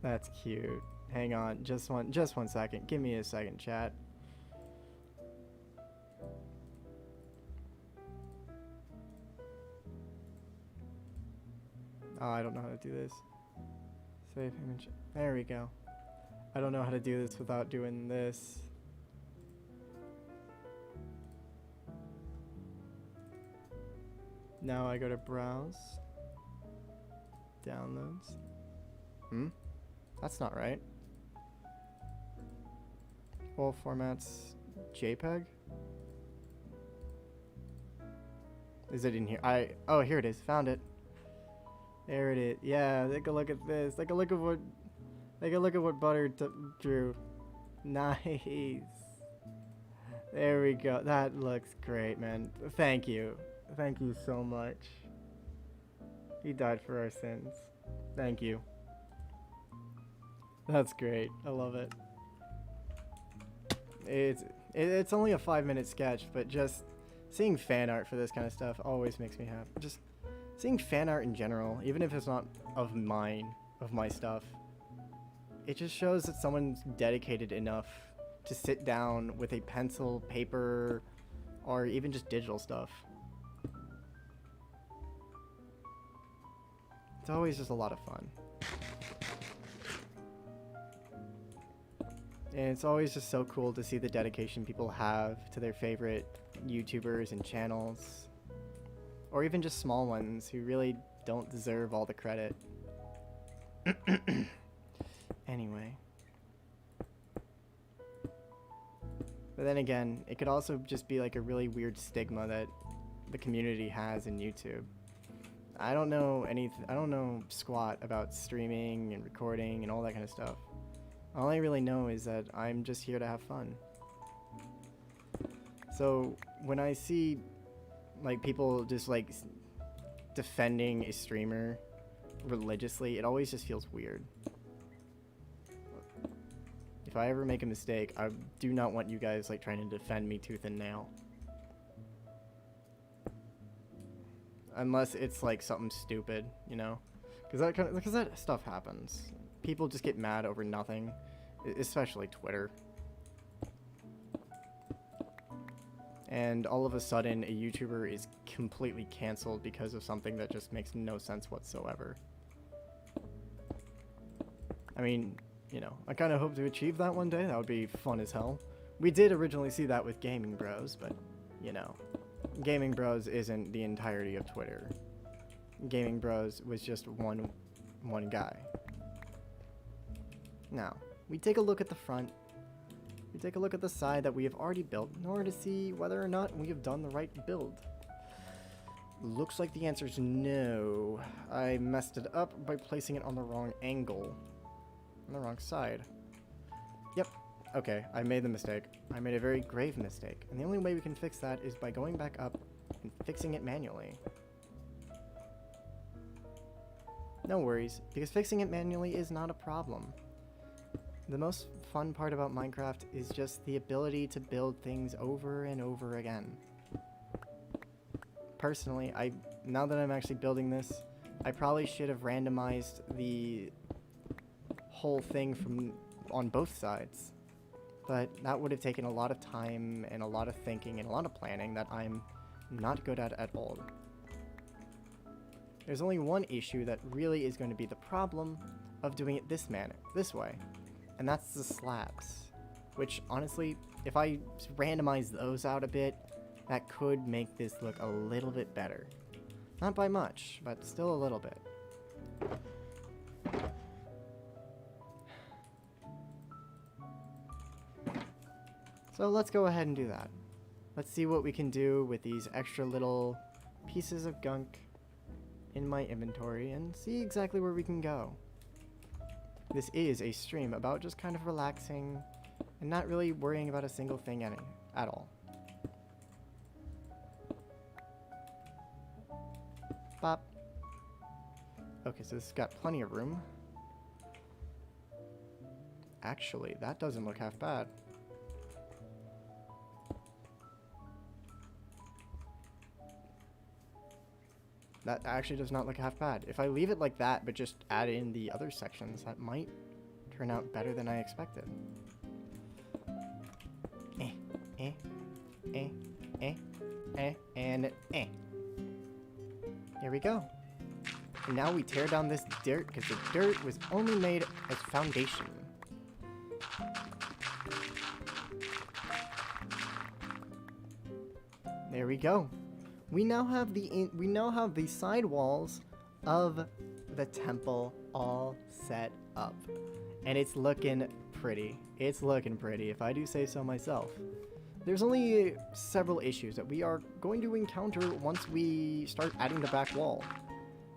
That's cute. Hang on, just one second. Give me a second, chat. Oh, I don't know how to do this. Save image. There we go. I don't know how to do this without doing this. Now I go to browse. Downloads. That's not right. All formats JPEG? Is it in here? Oh, here it is. Found it. There it is. Yeah, take a look at this. Take a look at what Butter drew. Nice. There we go. That looks great, man. Thank you. Thank you so much. He died for our sins. Thank you. That's great. I love it. It's only a 5-minute sketch, but just seeing fan art for this kind of stuff always makes me happy. Just seeing fan art in general, even if it's not of my stuff, it just shows that someone's dedicated enough to sit down with a pencil, paper, or even just digital stuff. It's always just a lot of fun. And it's always just so cool to see the dedication people have to their favorite YouTubers and channels. Or even just small ones who really don't deserve all the credit. Anyway. But then again, it could also just be like a really weird stigma that the community has in YouTube. I don't know squat about streaming and recording and all that kind of stuff. All I really know is that I'm just here to have fun. So when I see like people just like defending a streamer religiously, it always just feels weird. If I ever make a mistake, I do not want you guys like trying to defend me tooth and nail. Unless it's like something stupid, you know? Because that stuff happens. People just get mad over nothing, especially Twitter. And all of a sudden, a YouTuber is completely canceled because of something that just makes no sense whatsoever. I mean, you know, I kind of hope to achieve that one day. That would be fun as hell. We did originally see that with Gaming Bros, but, you know, Gaming Bros isn't the entirety of Twitter. Gaming Bros was just one guy. Now, we take a look at the front. We take a look at the side that we have already built in order to see whether or not we have done the right build. Looks like the answer is no. I messed it up by placing it on the wrong angle. On the wrong side. Yep. Okay, I made the mistake. I made a very grave mistake. And the only way we can fix that is by going back up and fixing it manually. No worries, because fixing it manually is not a problem. The most fun part about Minecraft is just the ability to build things over and over again. Personally, now that I'm actually building this, I probably should have randomized the whole thing on both sides. But that would have taken a lot of time and a lot of thinking and a lot of planning that I'm not good at all. There's only one issue that really is going to be the problem of doing it this way. And that's the slabs, which honestly, if I randomize those out a bit, that could make this look a little bit better. Not by much, but still a little bit. So let's go ahead and do that. Let's see what we can do with these extra little pieces of gunk in my inventory and see exactly where we can go. This is a stream about just kind of relaxing and not really worrying about a single thing at all. Bop. Okay, so this has got plenty of room. Actually, that doesn't look half bad. That actually does not look half bad. If I leave it like that, but just add in the other sections, that might turn out better than I expected. And Here we go. And now we tear down this dirt, because the dirt was only made as foundation. There we go. We now have the side walls of the temple all set up. And it's looking pretty. It's looking pretty, if I do say so myself. There's only several issues that we are going to encounter once we start adding the back wall.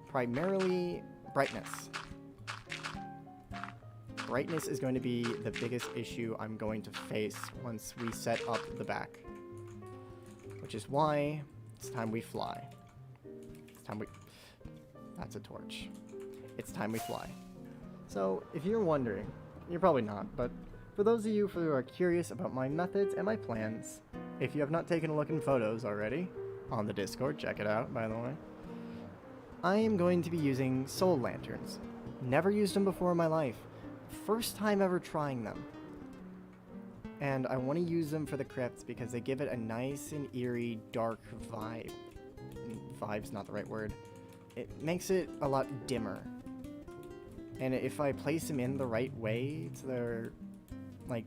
Primarily, brightness. Brightness is going to be the biggest issue I'm going to face once we set up the back. Which is why it's time we fly. That's a torch. It's time we fly. So, if you're wondering, you're probably not, but for those of you who are curious about my methods and my plans, if you have not taken a look in photos already, on the Discord, check it out, by the way, I am going to be using soul lanterns. Never used them before in my life. First time ever trying them. And I want to use them for the crypts because they give it a nice and eerie, dark vibe. Vibe's not the right word. It makes it a lot dimmer. And if I place them in the right way, so they're like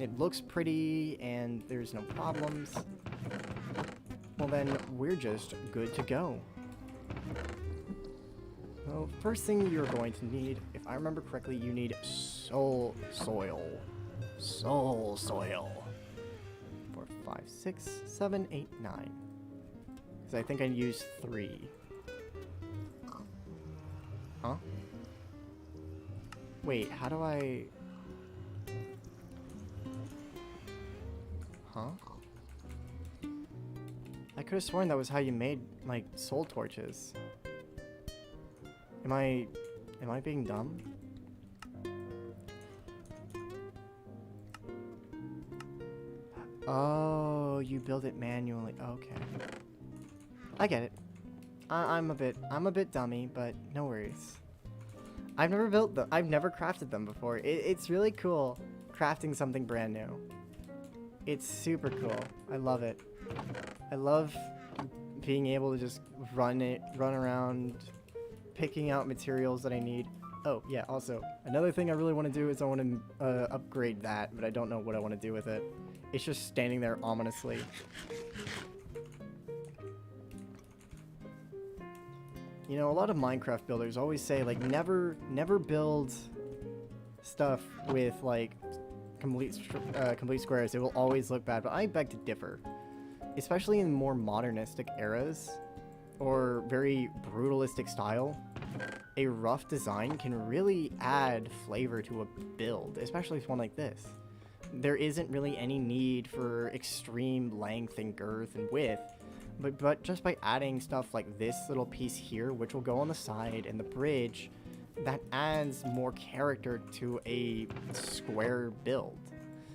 it looks pretty and there's no problems, well then we're just good to go. Well, first thing you're going to need, if I remember correctly, you need soul soil. Soul soil. 4, 5, 6, 7, 8, 9. Because I think I used 3. Huh? Wait, how do I... Huh? I could have sworn that was how you made, like, soul torches. Am I being dumb? Oh, you build it manually. Okay. I get it. I'm a bit dummy, but no worries. I've never built them. I've never crafted them before. It's really cool crafting something brand new. It's super cool. I love it. I love being able to just run around, picking out materials that I need. Oh, yeah, also, another thing I really want to do is I want to upgrade that, but I don't know what I want to do with it. It's just standing there ominously. You know, a lot of Minecraft builders always say, like, never build stuff with, like, complete squares. It will always look bad, but I beg to differ. Especially in more modernistic eras, or very brutalistic style, a rough design can really add flavor to a build, especially one like this. There isn't really any need for extreme length and girth and width, but just by adding stuff like this little piece here, which will go on the side, and the bridge, that adds more character to a square build.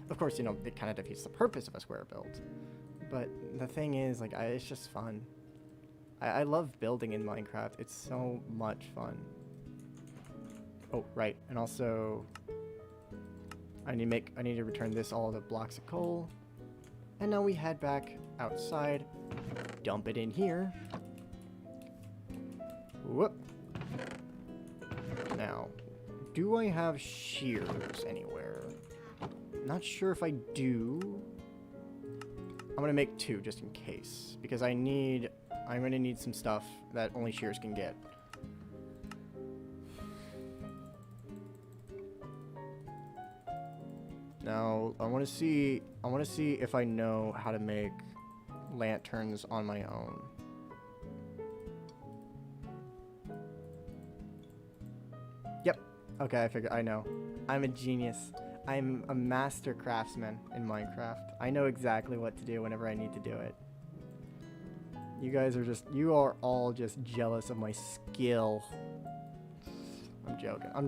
Of course, you know, it kind of defeats the purpose of a square build. But the thing is, like, it's just fun. I love building in Minecraft. It's so much fun. Oh, right. And also, I need to return this all the blocks of coal. And now we head back outside, dump it in here. Whoop. Now, do I have shears anywhere? Not sure if I do. I'm gonna make 2 just in case, because I'm gonna need some stuff that only shears can get. Now, I want to see if I know how to make lanterns on my own. Yep. Okay, I know. I'm a genius. I'm a master craftsman in Minecraft. I know exactly what to do whenever I need to do it. You are all just jealous of my skill. I'm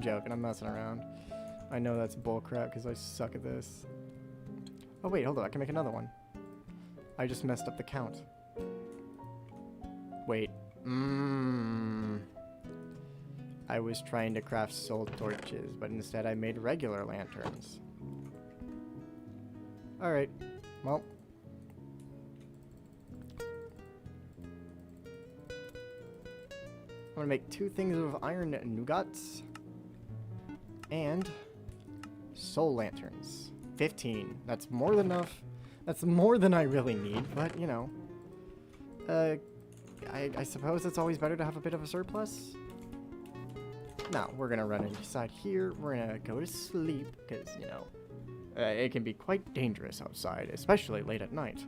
joking, I'm messing around. I know that's bullcrap because I suck at this. Oh wait, hold on, I can make another one. I just messed up the count. Wait, I was trying to craft soul torches, but instead I made regular lanterns. Alright, well. I'm gonna make 2 things of iron nougats and soul lanterns. 15. That's more than enough. That's more than I really need, but you know. I suppose it's always better to have a bit of a surplus. Now, we're gonna run inside here. We're gonna go to sleep, because, you know, it can be quite dangerous outside, especially late at night.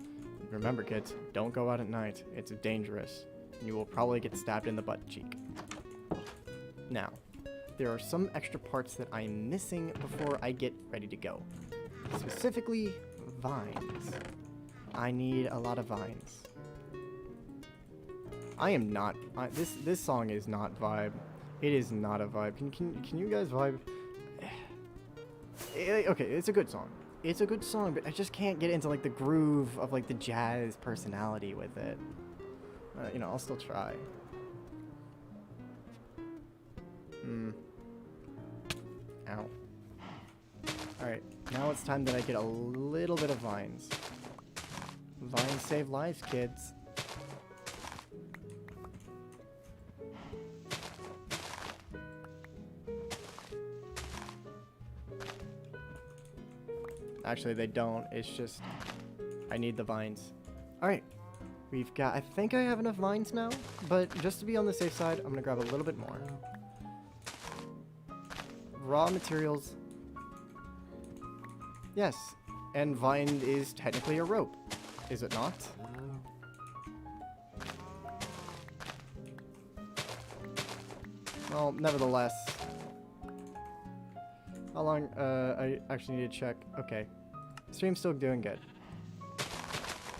Remember, kids, don't go out at night. It's dangerous. You will probably get stabbed in the butt cheek. Now, there are some extra parts that I'm missing before I get ready to go. Specifically, vines. I need a lot of vines. I am not... this song is not vibe. It is not a vibe. Can you guys vibe? Okay, it's a good song. It's a good song, but I just can't get into, like, the groove of, like, the jazz personality with it. You know, I'll still try. Ow. Alright, now it's time that I get a little bit of vines. Vines save lives, kids. Actually, they don't. It's just I need the vines. Alright. We've got... I think I have enough vines now. But just to be on the safe side, I'm going to grab a little bit more. Raw materials. Yes. And vine is technically a rope. Is it not? Well, nevertheless. How long? I actually need to check. Okay. Stream's still doing good.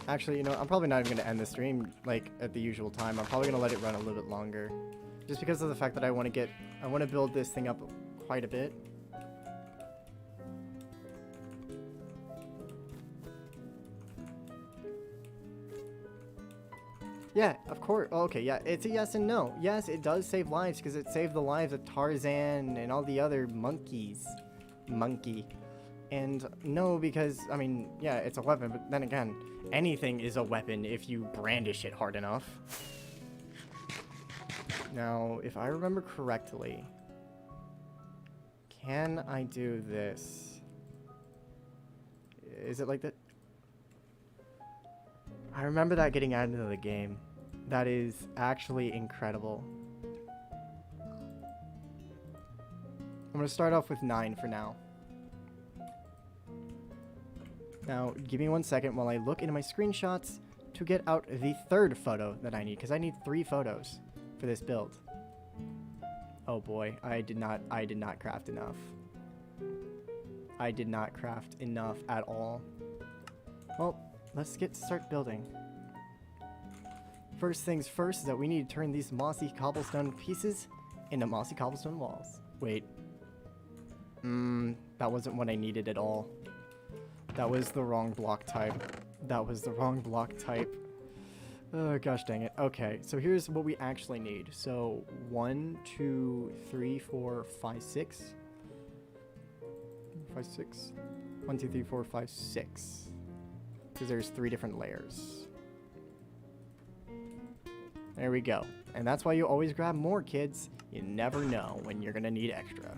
Actually, you know, I'm probably not even going to end the stream, like, at the usual time. I'm probably going to let it run a little bit longer. Just because of the fact that I want to build this thing up quite a bit. Yeah, of course. Oh, okay, yeah, it's a yes and no. Yes, it does save lives because it saved the lives of Tarzan and all the other monkeys. Monkey. And no, because, I mean, yeah, it's a weapon, but then again, anything is a weapon if you brandish it hard enough. Now, if I remember correctly, can I do this? Is it like that? I remember that getting added into the game. That is actually incredible. I'm going to start off with 9 for now. Now, give me 1 second while I look into my screenshots to get out the 3rd photo that I need, because I need 3 photos for this build. Oh boy, I did not craft enough. I did not craft enough at all. Well, let's start building. First things first is that we need to turn these mossy cobblestone pieces into mossy cobblestone walls. Wait. That wasn't what I needed at all. That was the wrong block type. That was the wrong block type. Oh, gosh dang it. Okay, so here's what we actually need. So, 1, 2, 3, 4, 5, 6. 5, 6. 1, 2, 3, 4, 5, 6. Because there's 3 different layers. There we go. And that's why you always grab more, kids. You never know when you're gonna need extra.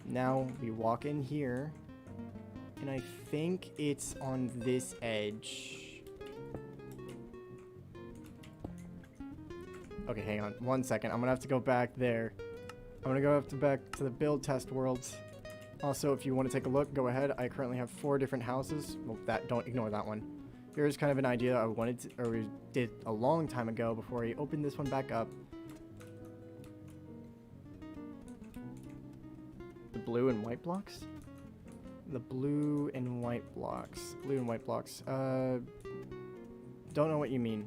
Now, we walk in here. And I think it's on this edge. Okay, hang on 1 second. I'm gonna have to go back there. I'm gonna go back to the build test worlds. Also, if you want to take a look, go ahead. I currently have 4 different houses. Well, don't ignore that one. Here's kind of an idea I wanted to, or we did a long time ago before I opened this one back up. The blue and white blocks? The blue and white blocks. Blue and white blocks. Don't know what you mean.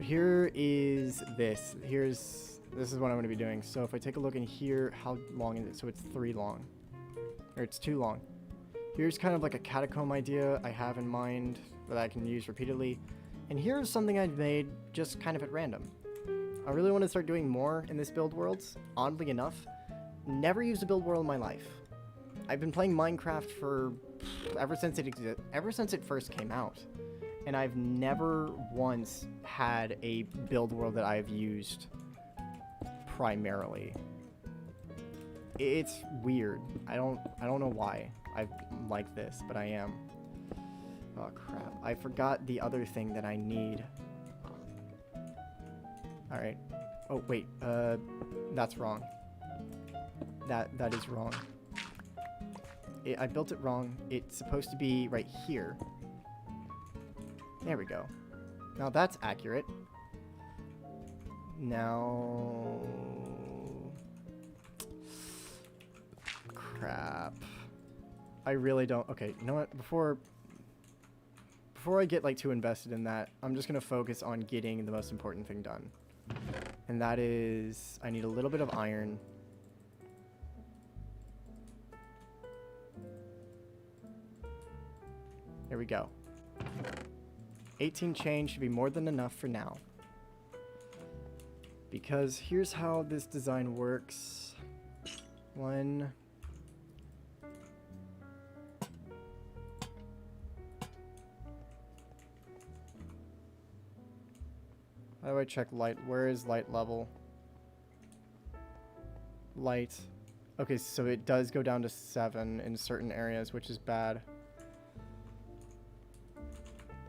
Here is this. This is what I'm going to be doing. So if I take a look in here, how long is it? So it's 3 long. Or it's 2 long. Here's kind of like a catacomb idea I have in mind that I can use repeatedly. And here's something I've made just kind of at random. I really want to start doing more in this build worlds. Oddly enough, never used a build world in my life. I've been playing Minecraft for ever since it first came out. And I've never once had a build world that I've used primarily. It's weird. I don't know why I'm like this, but I am. Oh crap. I forgot the other thing that I need. Alright. Oh wait, that's wrong. That is wrong. I built it wrong. It's supposed to be right here. There we go. Now that's accurate. Now... Crap. I really don't... Okay, you know what? Before I get like too invested in that, I'm just going to focus on getting the most important thing done. And that is... I need a little bit of iron. There we go. 18 chain should be more than enough for now. Because here's how this design works. 1... How do I check light? Where is light level? Light. Okay, so it does go down to 7 in certain areas, which is bad.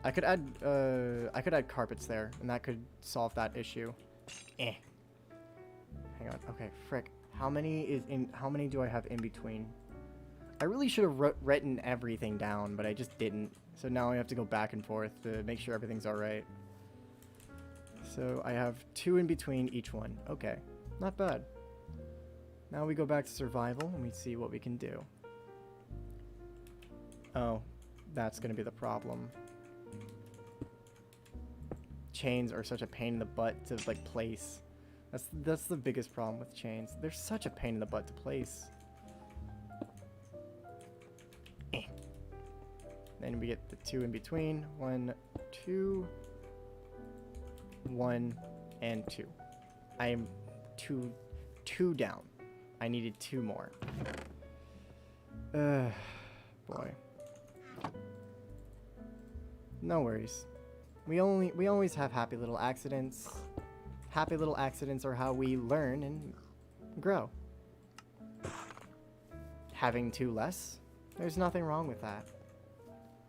I could add carpets there, and that could solve that issue. Eh. Hang on. Okay, frick. How many do I have in between? I really should have written everything down, but I just didn't. So now I have to go back and forth to make sure everything's alright. So I have 2 in between each one. Okay, not bad. Now we go back to survival and we see what we can do. Oh, that's gonna be the problem. Chains are such a pain in the butt to like place. That's the biggest problem with chains. They're such a pain in the butt to place. Then we get the 2 in between. 1, 2, 1, and 2. I am two down. I needed 2 more. Boy. No worries. We always have happy little accidents. Happy little accidents are how we learn and grow. Having 2 less, there's nothing wrong with that.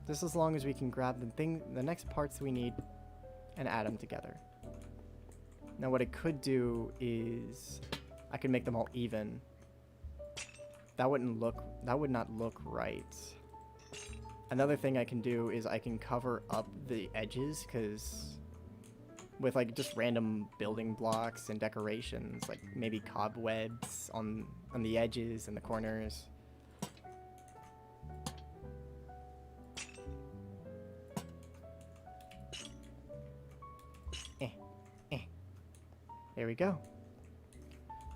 Just as long as we can grab the next parts we need and add them together. Now what I could do is I could make them all even. That would not look right. Another thing I can do is I can cover up the edges, because with like just random building blocks and decorations, like maybe cobwebs on the edges and the corners. There we go.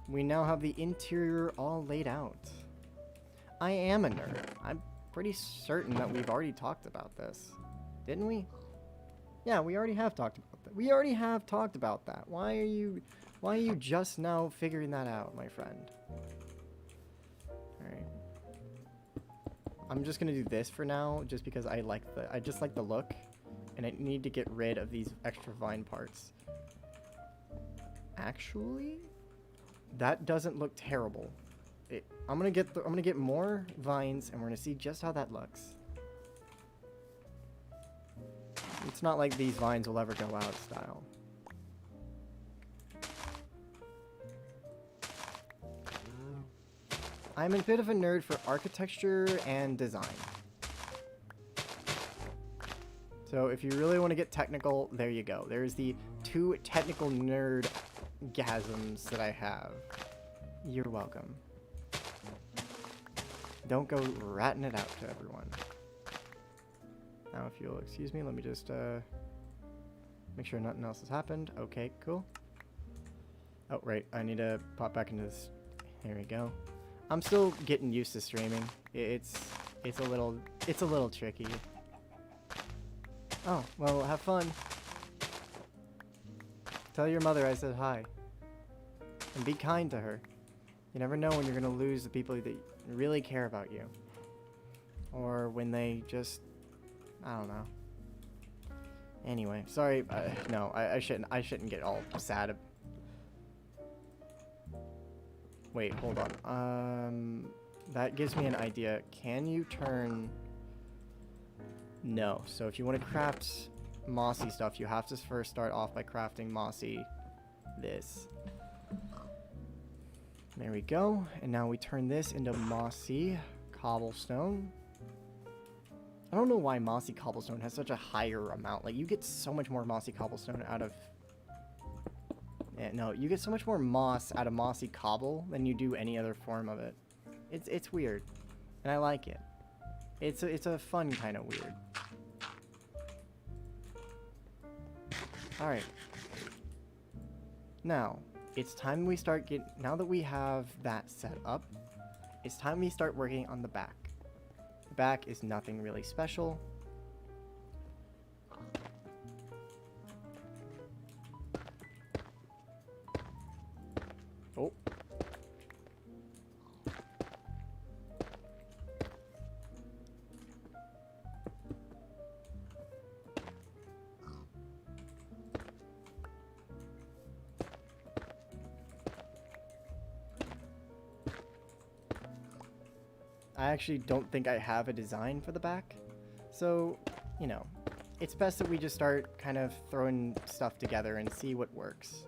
We now have the interior all laid out. I am a nerd. I'm pretty certain that we've already talked about this. Didn't we? Yeah, we already have talked about that. We already have talked about that. Why are you just now figuring that out, my friend? Alright. I'm just gonna do this for now, just because I just like the look, and I need to get rid of these extra vine parts. Actually, that doesn't look terrible. I'm gonna get more vines, and we're gonna see just how that looks. It's not like these vines will ever go out of style. I'm a bit of a nerd for architecture and design. So if you really want to get technical, there you go. There's the 2 technical nerd-gasms that I have. You're welcome. Don't go ratting it out to everyone. Now, if you'll excuse me, let me just make sure nothing else has happened. Okay, cool. Oh, right. I need to pop back into this. Here we go. I'm still getting used to streaming. It's a little tricky. Oh, well, have fun. Tell your mother I said hi. And be kind to her. You never know when you're going to lose the people that really care about you. Or when they just... I don't know. Anyway, sorry. No, I shouldn't get all sad. Wait, hold on. That gives me an idea. Can you turn... No. So if you want to craft mossy stuff, you have to first start off by crafting mossy this. There we go. And now we turn this into mossy cobblestone. I don't know why mossy cobblestone has such a higher amount. Like, you get so much more mossy cobblestone out of... Yeah, no, you get so much more moss out of mossy cobble than you do any other form of it. It's weird. And I like it. It's a fun kind of weird. Alright. Now, it's time we start now that we have that set up, it's time we start working on the back. The back is nothing really special. Oh. I actually don't think I have a design for the back. So, you know, it's best that we just start kind of throwing stuff together and see what works.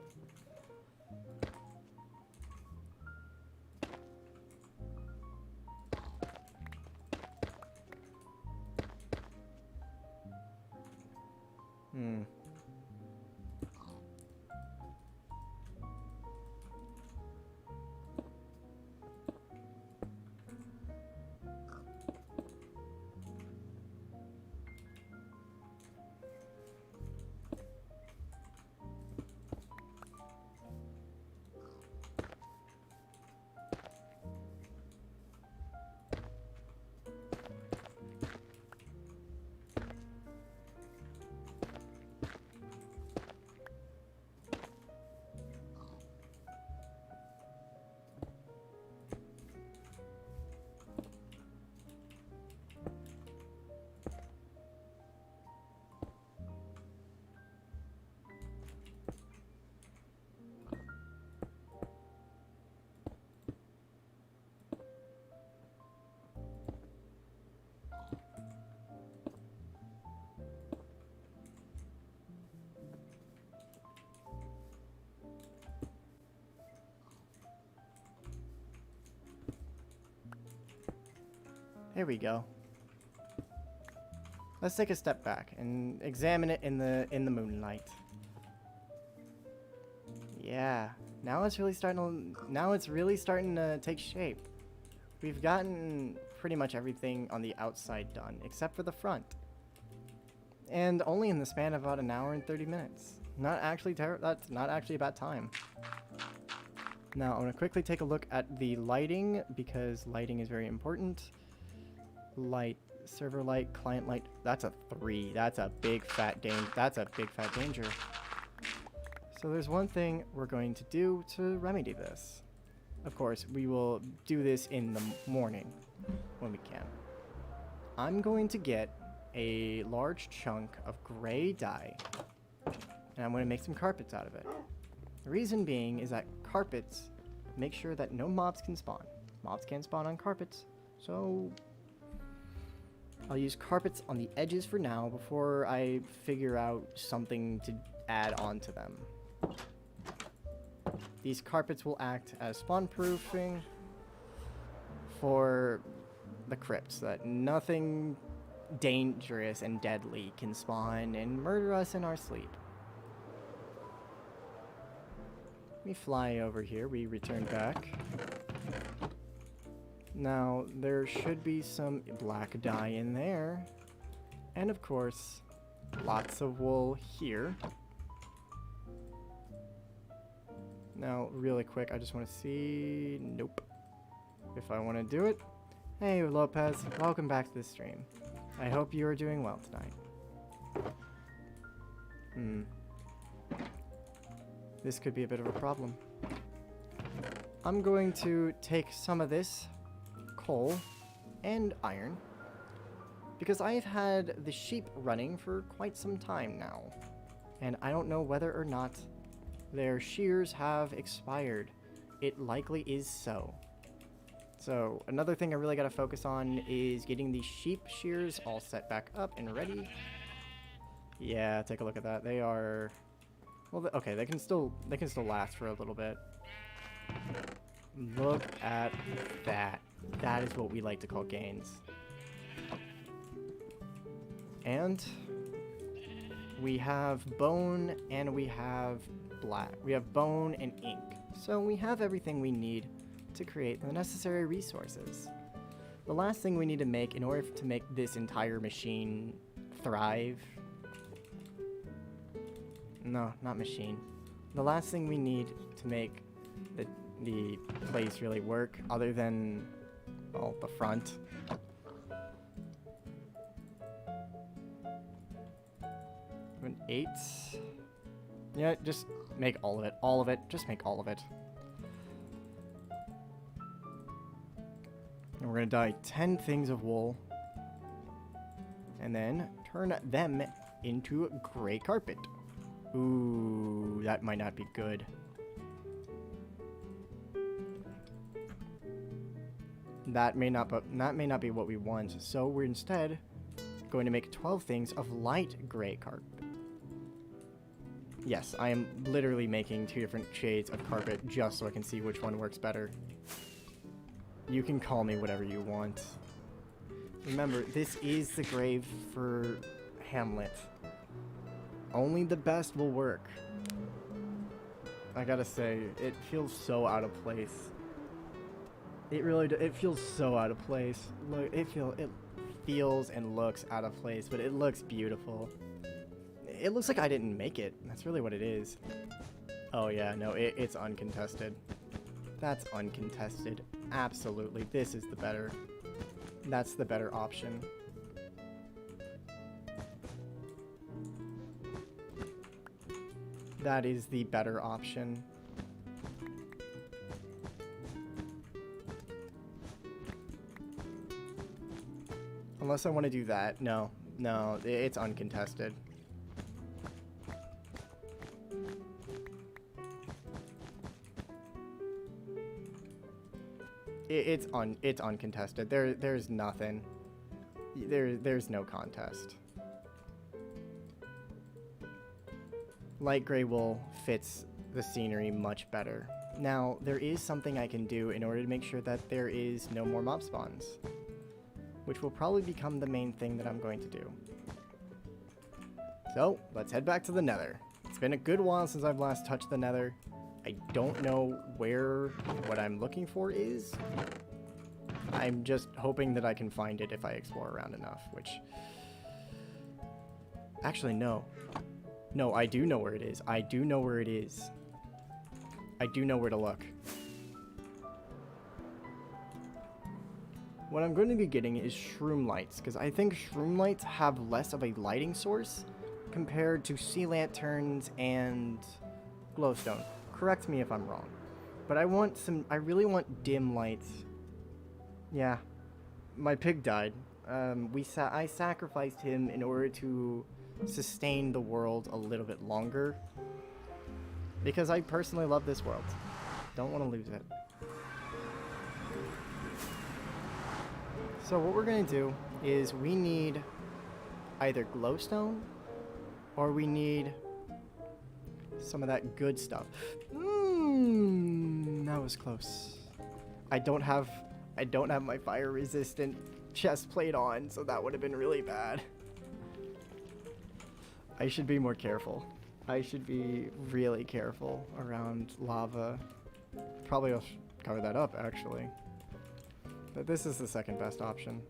Here we go. Let's take a step back and examine it in the moonlight. Yeah, now it's really starting to take shape. We've gotten pretty much everything on the outside done except for the front. And only in the span of about an hour and 30 minutes. That's not actually a bad time. Now, I'm going to quickly take a look at the lighting because lighting is very important. Light, server light, client light. That's a 3. That's a big fat danger. So there's one thing we're going to do to remedy this. Of course, we will do this in the morning when we can. I'm going to get a large chunk of gray dye and I'm going to make some carpets out of it. The reason being is that carpets make sure that no mobs can spawn. Mobs can't spawn on carpets, so I'll use carpets on the edges for now before I figure out something to add on to them. These carpets will act as spawn proofing for the crypts, so that nothing dangerous and deadly can spawn and murder us in our sleep. We fly over here, we return back. Now, there should be some black dye in there. And of course, lots of wool here. Now, really quick, I just want to see... Nope. If I want to do it. Hey, Lopez, welcome back to the stream. I hope you are doing well tonight. This could be a bit of a problem. I'm going to take some of this coal and iron because I've had the sheep running for quite some time now, and I don't know whether or not their shears have expired. It likely is so. So another thing I really got to focus on is getting the sheep shears all set back up and ready. Yeah, take a look at that. They are, well, okay, they can still last for a little bit. Look at that. That is what we like to call gains. And we have bone and we have black. We have bone and ink. So we have everything we need to create the necessary resources. The last thing we need to make in order to make this entire machine thrive. No, not machine. The last thing we need to make the place really work, other than, well, the front. An 8. Yeah, just make all of it. All of it. Just make all of it. And we're gonna dye 10 things of wool. And then turn them into gray carpet. Ooh, that might not be good. that may not be what we want. So we're instead going to make 12 things of light gray carpet. Yes, I am literally making 2 different shades of carpet just so I can see which one works better. You can call me whatever you want. Remember, this is the grave for Hamlet. Only the best will work. I gotta say, it feels so out of place. It really it feels so out of place. Look, it feels and looks out of place, but it looks beautiful. It looks like I didn't make it. That's really what it is. Oh yeah, no, it's uncontested. That's uncontested. Absolutely. This is the better. That's the better option. That is the better option. Unless I want to do that. No, it's uncontested. It's uncontested. There's nothing. There's no contest. Light gray wool fits the scenery much better. Now, there is something I can do in order to make sure that there is no more mob spawns, which will probably become the main thing that I'm going to do. So, let's head back to the Nether. It's been a good while since I've last touched the Nether. I don't know where what I'm looking for is. I'm just hoping that I can find it if I explore around enough, which... Actually, no. No, I do know where it is. I do know where it is. I do know where to look. What I'm going to be getting is shroom lights, because I think shroom lights have less of a lighting source compared to sea lanterns and glowstone. Correct me if I'm wrong. But I really want dim lights. Yeah. My pig died. I sacrificed him in order to sustain the world a little bit longer. Because I personally love this world. Don't want to lose it. So what we're going to do is we need either glowstone or we need some of that good stuff. That was close. I don't have my fire resistant chest plate on, so that would have been really bad. I should be more careful. I should be really careful around lava. Probably I'll cover that up, actually. But this is the second best option.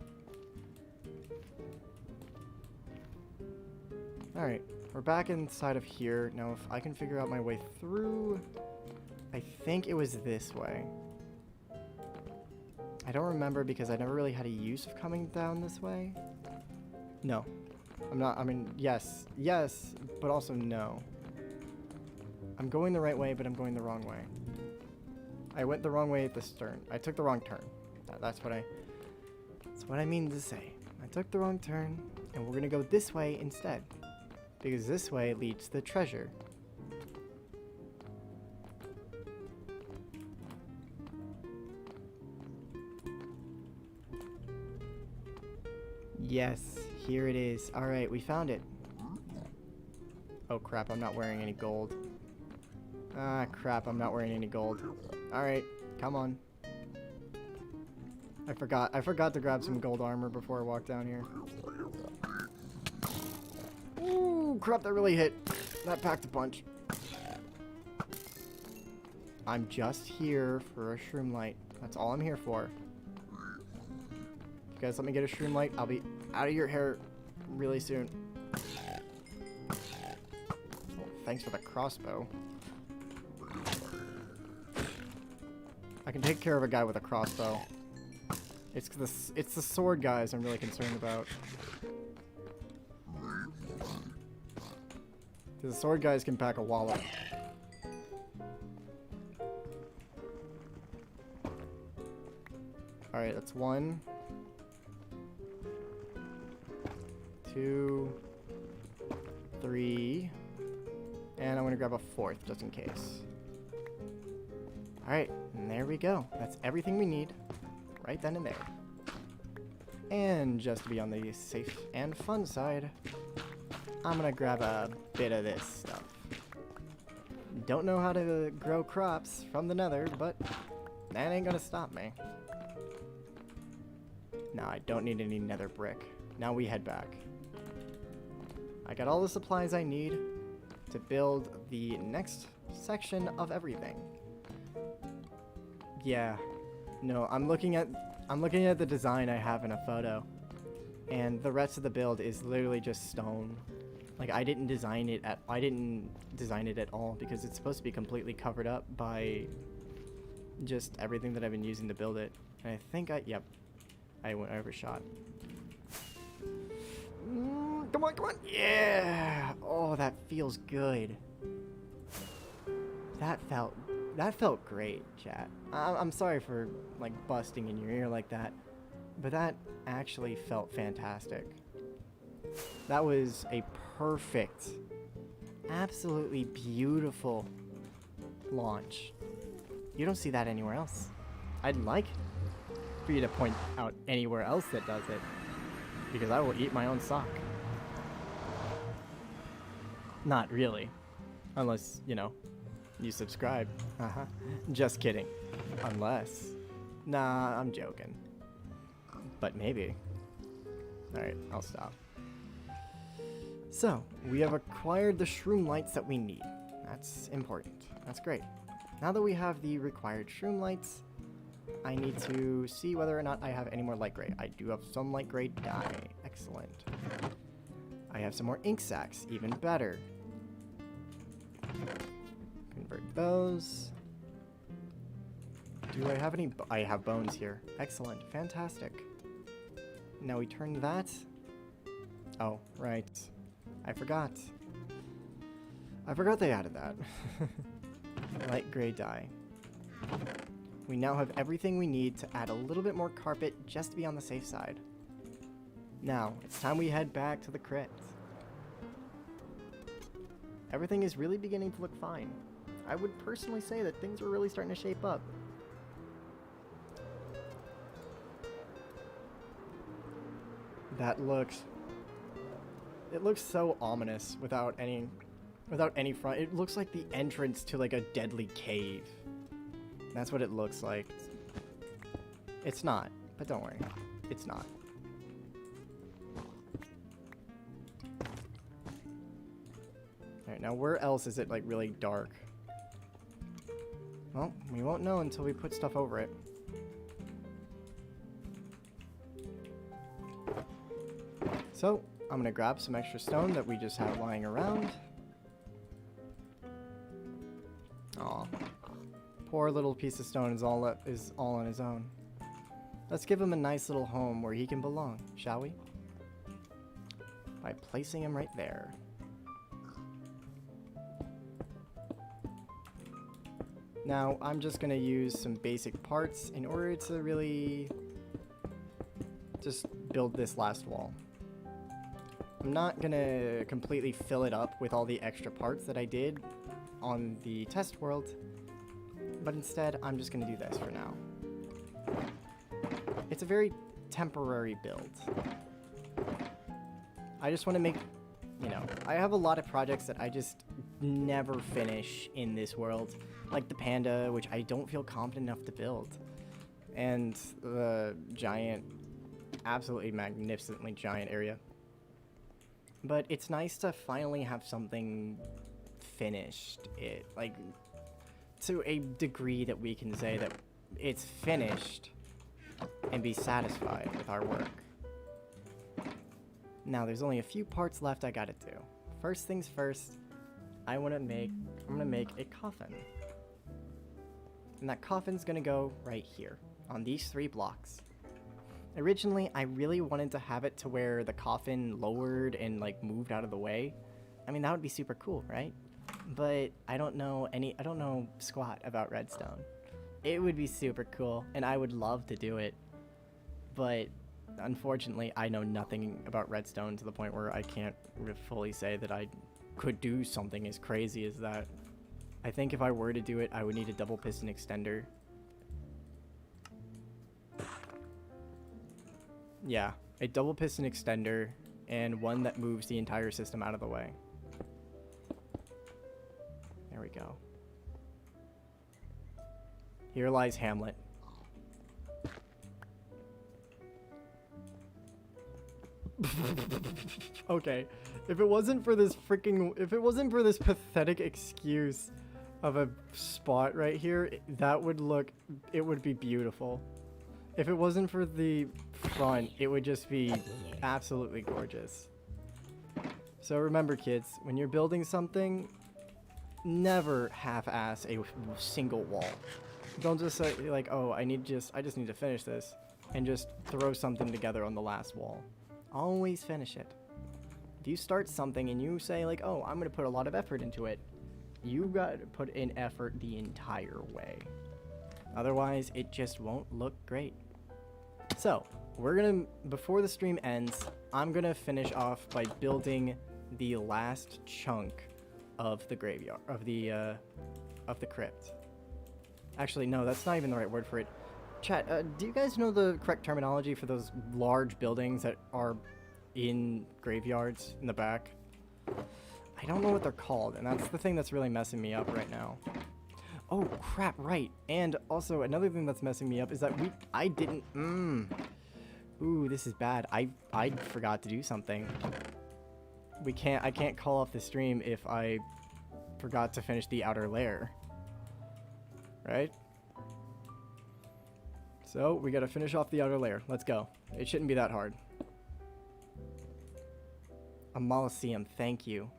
Alright, we're back inside of here. Now, if I can figure out my way through... I think it was this way. I don't remember because I never really had a use of coming down this way. No. I'm not, I mean, yes, but also no. I'm going the right way, but I'm going the wrong way. I went the wrong way at the stern. I took the wrong turn. That's what I mean to say. I took the wrong turn, and we're gonna go this way instead. Because this way leads to the treasure. Yes, here it is. Alright, we found it. Oh crap, I'm not wearing any gold. Ah crap, I'm not wearing any gold. Alright, come on. I forgot to grab some gold armor before I walked down here. Ooh, crap, that really hit. That packed a punch. I'm just here for a shroom light. That's all I'm here for. You guys let me get a shroom light. I'll be out of your hair really soon. Oh, thanks for the crossbow. I can take care of a guy with a crossbow. It's the sword guys I'm really concerned about. Because the sword guys can pack a wallop. Alright, that's 1. 2. 3. And I'm gonna grab a 4th just in case. Alright, and there we go. That's everything we need. right then and there. And just to be on the safe and fun side, I'm gonna grab a bit of this stuff. Don't know how to grow crops from the nether, but that ain't gonna stop me. Now I don't need any nether brick. Now we head back. I got all the supplies I need to build the next section of everything. Yeah. No, I'm looking at the design I have in a photo, and the rest of the build is literally just stone. Like I didn't design it at all because it's supposed to be completely covered up by just everything that I've been using to build it. And I think I went overshot. Come on, come on. Yeah. Oh, that feels good. That felt great, chat. I'm sorry for like busting in your ear like that, but that actually felt fantastic. That was a perfect, absolutely beautiful launch. You don't see that anywhere else. I'd like for you to point out anywhere else that does it, because I will eat my own sock. Not really. Unless, you know, you subscribe. Just kidding. Unless. Nah, I'm joking. But maybe. Alright, I'll stop. So, we have acquired the shroom lights that we need. That's important. That's great. Now that we have the required shroom lights, I need to see whether or not I have any more light gray. I do have some light gray dye. Excellent. I have some more ink sacs. Even better. Convert those. Do I have any? I have bones here. Excellent. Fantastic. Now we turn that. Oh, right. I forgot. I forgot they added that. Light gray dye. We now have everything we need to add a little bit more carpet just to be on the safe side. Now, it's time we head back to the crypt. Everything is really beginning to look fine. I would personally say that things are really starting to shape up. It looks so ominous without any front. It looks like the entrance to like a deadly cave. That's what it looks like. It's not, but don't worry. It's not. Alright, now where else is it like really dark? Well, we won't know until we put stuff over it. So, I'm gonna grab some extra stone that we just have lying around. Aw. Poor little piece of stone is all on his own. Let's give him a nice little home where he can belong, shall we? By placing him right there. Now, I'm just gonna use some basic parts in order to really just build this last wall. I'm not gonna completely fill it up with all the extra parts that I did on the test world, but instead I'm just gonna do this for now. It's a very temporary build. I just want to make, you know, I have a lot of projects that I just never finish in this world, like the panda, which I don't feel confident enough to build, and the giant, absolutely magnificently giant area. But it's nice to finally have something finished, like, to a degree that we can say that it's finished and be satisfied with our work. Now, there's only a few parts left I gotta do. First things first, I'm gonna make a coffin. And that coffin's gonna go right here, on these 3 blocks. Originally, I really wanted to have it to where the coffin lowered and like moved out of the way. I mean, that would be super cool, right? But I don't know squat about redstone. It would be super cool, and I would love to do it. But unfortunately, I know nothing about redstone to the point where I can't fully say that I could do something as crazy as that. I think if I were to do it, I would need a double piston extender. Yeah, a double piston extender and one that moves the entire system out of the way. There we go. Here lies Hamlet. Okay, if it wasn't for this pathetic excuse of a spot right here, it would be beautiful. If it wasn't for the front, it would just be absolutely gorgeous. So remember, kids, when you're building something, never half-ass a single wall. Don't just say like, oh, I just need to finish this, and just throw something together on the last wall. Always finish it. If you start something and you say like, oh, I'm gonna put a lot of effort into it, you gotta put in effort the entire way. Otherwise, it just won't look great. So, before the stream ends, I'm gonna finish off by building the last chunk of the graveyard, of the crypt. Actually, no, that's not even the right word for it. Chat, do you guys know the correct terminology for those large buildings that are in graveyards in the back? I don't know what they're called, and that's the thing that's really messing me up right now. Oh, crap, right. And also, another thing that's messing me up is that I didn't, ooh, this is bad. I forgot to do something. I can't call off the stream if I forgot to finish the outer layer. Right? So, we gotta finish off the outer layer. Let's go. It shouldn't be that hard. A Molosseum, thank you.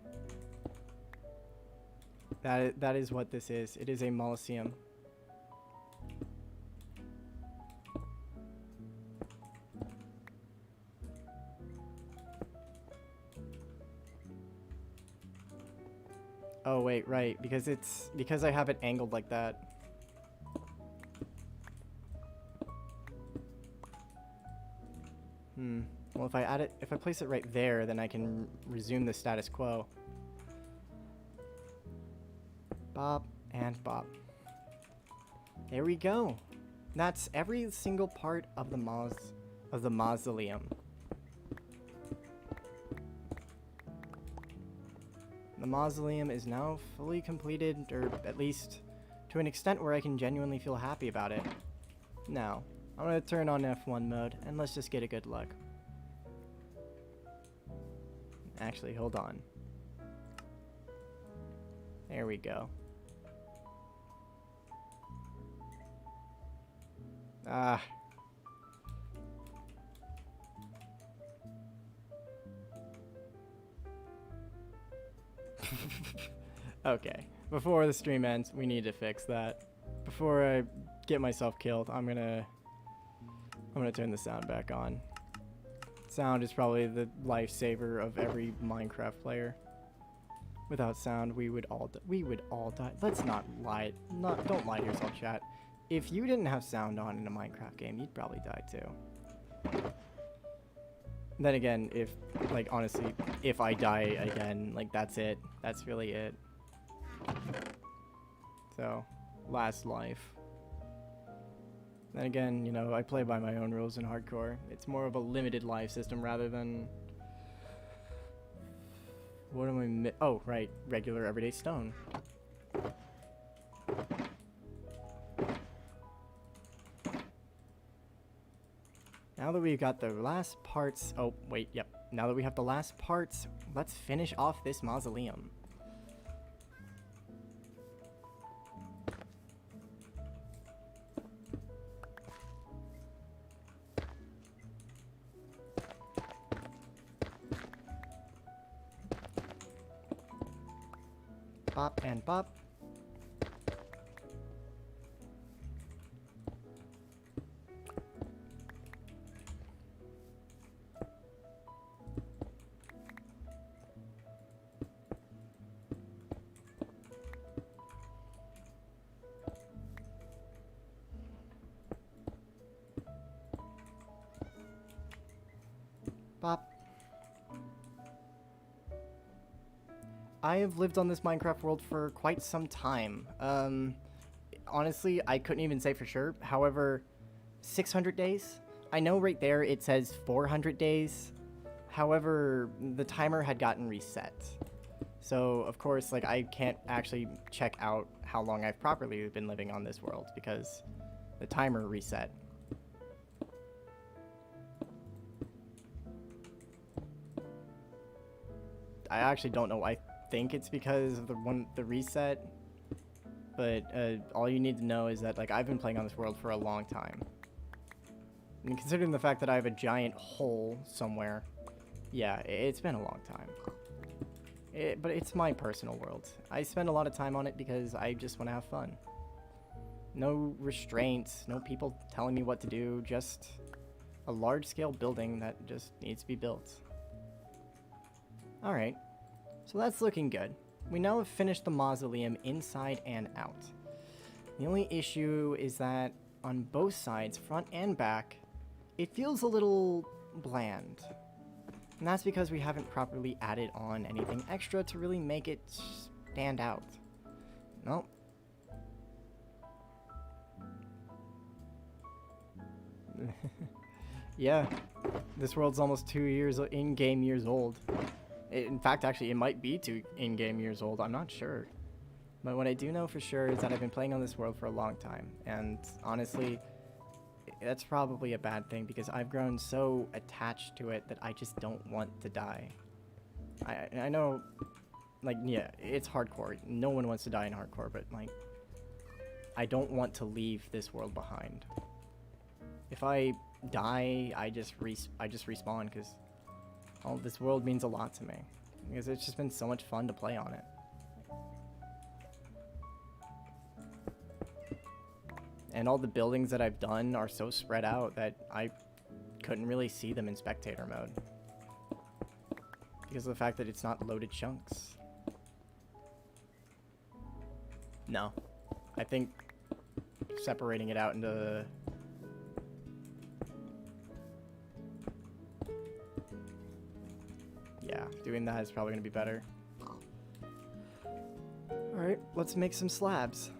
That is what this is. It is a Molosseum. Oh wait, right, because I have it angled like that. Well, if I place it right there, then I can resume the status quo. Bop and bop. There we go. That's every single part of the mausoleum. The mausoleum is now fully completed, or at least to an extent where I can genuinely feel happy about it. Now, I'm gonna turn on F1 mode, and let's just get a good look. Actually, hold on. There we go. Ah. Okay, before the stream ends, we need to fix that. Before I get myself killed, I'm gonna turn the sound back on. Sound is probably the lifesaver of every Minecraft player. Without sound, we would all die. Let's not lie. Don't lie to yourself, chat. If you didn't have sound on in a Minecraft game, you'd probably die too. Then again, honestly, if I die again, that's it. That's really it. So, last life. Then again, I play by my own rules in hardcore. It's more of a limited life system rather than... What am I oh, right. Regular everyday stone. Now that we've got the last parts... Oh, wait, yep. Now that we have the last parts, let's finish off this mausoleum. Bop and bop. Bop. I have lived on this Minecraft world for quite some time. Honestly, I couldn't even say for sure. However, 600 days? I know right there it says 400 days. However, the timer had gotten reset. So, of course, like, I can't actually check out how long I've properly been living on this world because the timer reset. I actually don't know. I think it's because of the reset. But all you need to know is that, like, I've been playing on this world for a long time. And considering the fact that I have a giant hole somewhere, yeah, it's been a long time. But it's my personal world. I spend a lot of time on it because I just want to have fun. No restraints, no people telling me what to do, just a large-scale building that just needs to be built. Alright, so that's looking good. We now have finished the mausoleum inside and out. The only issue is that on both sides, front and back, it feels a little bland. And that's because we haven't properly added on anything extra to really make it stand out. Nope. Yeah, this world's almost 2 years in-game years old. In fact, actually, it might be 2 in-game years old. I'm not sure. But what I do know for sure is that I've been playing on this world for a long time. And honestly, that's probably a bad thing because I've grown so attached to it that I just don't want to die. I know, like, yeah, it's hardcore. No one wants to die in hardcore, but, like, I don't want to leave this world behind. If I die, I just respawn because all this world means a lot to me. Because it's just been so much fun to play on it. And all the buildings that I've done are so spread out that I couldn't really see them in spectator mode. Because of the fact that it's not loaded chunks. No. I think separating it out into... Yeah, doing that is probably going to be better. Alright, let's make some slabs.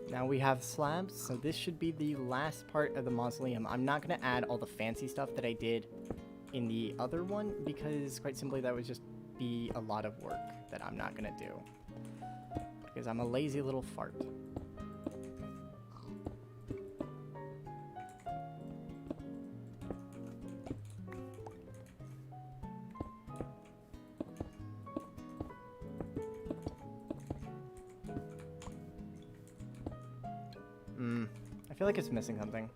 Now we have slabs, so this should be the last part of the mausoleum. I'm not going to add all the fancy stuff that I did in the other one, because quite simply that would just be a lot of work that I'm not going to do. Because I'm a lazy little fart. I feel like it's missing something.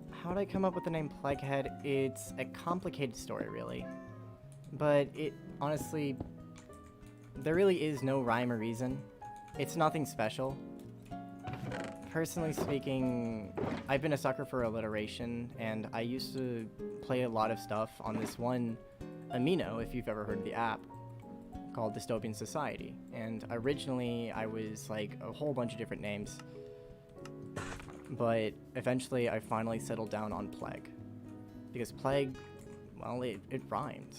How did I come up with the name Plaguehead? It's a complicated story, really. But it, honestly, there really is no rhyme or reason. It's nothing special. Personally speaking, I've been a sucker for alliteration, and I used to play a lot of stuff on this one amino, if you've ever heard of the app, called Dystopian Society. And originally, I was like a whole bunch of different names. But eventually I finally settled down on Plague. Because Plague, well, it rhymed.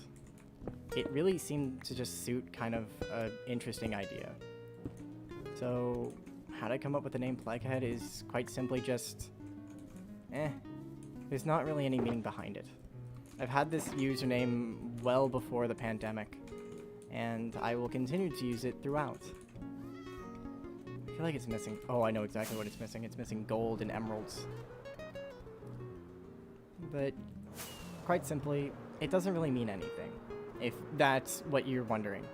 It really seemed to just suit kind of an interesting idea. So, how did I come up with the name Plaguehead is quite simply just... There's not really any meaning behind it. I've had this username well before the pandemic, and I will continue to use it throughout. I feel like it's missing... Oh, I know exactly what it's missing. It's missing gold and emeralds. But, quite simply, it doesn't really mean anything, if that's what you're wondering.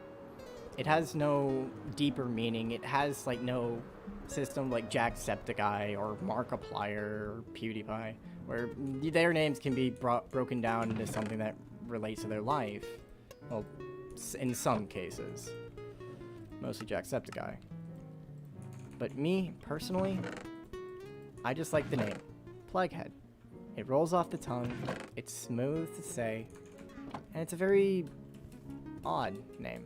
It has no deeper meaning. It has, like, no system like Jacksepticeye or Markiplier or PewDiePie, where their names can be broken down into something that relates to their life. Well, in some cases. Mostly Jacksepticeye. But me, personally, I just like the name, Plaguehead. It rolls off the tongue, it's smooth to say, and it's a very odd name.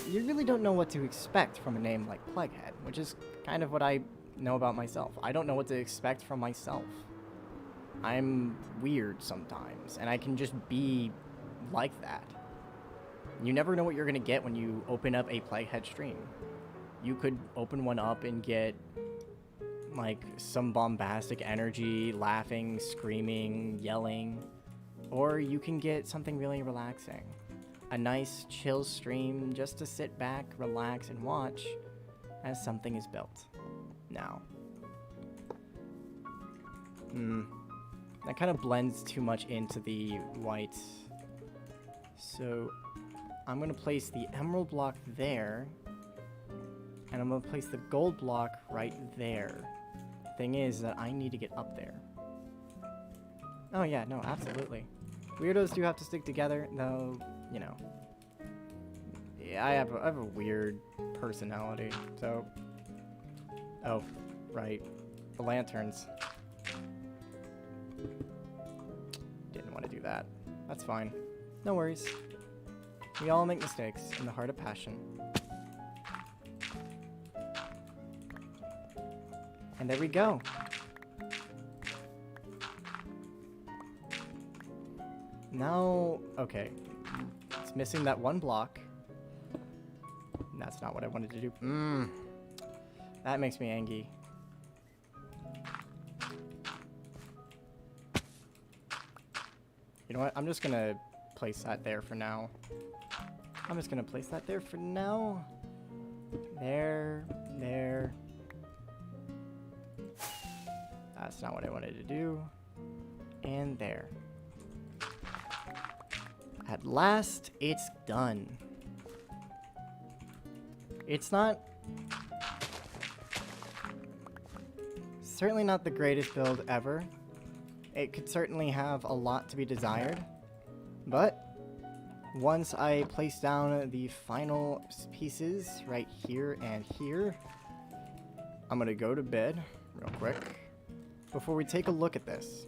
You really don't know what to expect from a name like Plaguehead, which is kind of what I know about myself. I don't know what to expect from myself. I'm weird sometimes, and I can just be like that. You never know what you're going to get when you open up a Plaguehead stream. You could open one up and get like some bombastic energy, laughing, screaming, yelling, or you can get something really relaxing. A nice chill stream just to sit back, relax, and watch as something is built. Now, that kind of blends too much into the white. So I'm gonna place the emerald block there, and I'm gonna place the gold block right there. Thing is that I need to get up there. Oh yeah, no, absolutely. Weirdos do have to stick together, though, you know. Yeah, I have a weird personality, so... Oh, right. The lanterns. Didn't want to do that. That's fine. No worries. We all make mistakes in the heart of passion. And there we go. Now, okay. It's missing that one block. And that's not what I wanted to do. That makes me angry. You know what? I'm just gonna place that there for now. There. That's not what I wanted to do. And there. At last, it's done. It's not... certainly not the greatest build ever. It could certainly have a lot to be desired. But once I place down the final pieces right here and here, I'm gonna go to bed real quick before we take a look at this.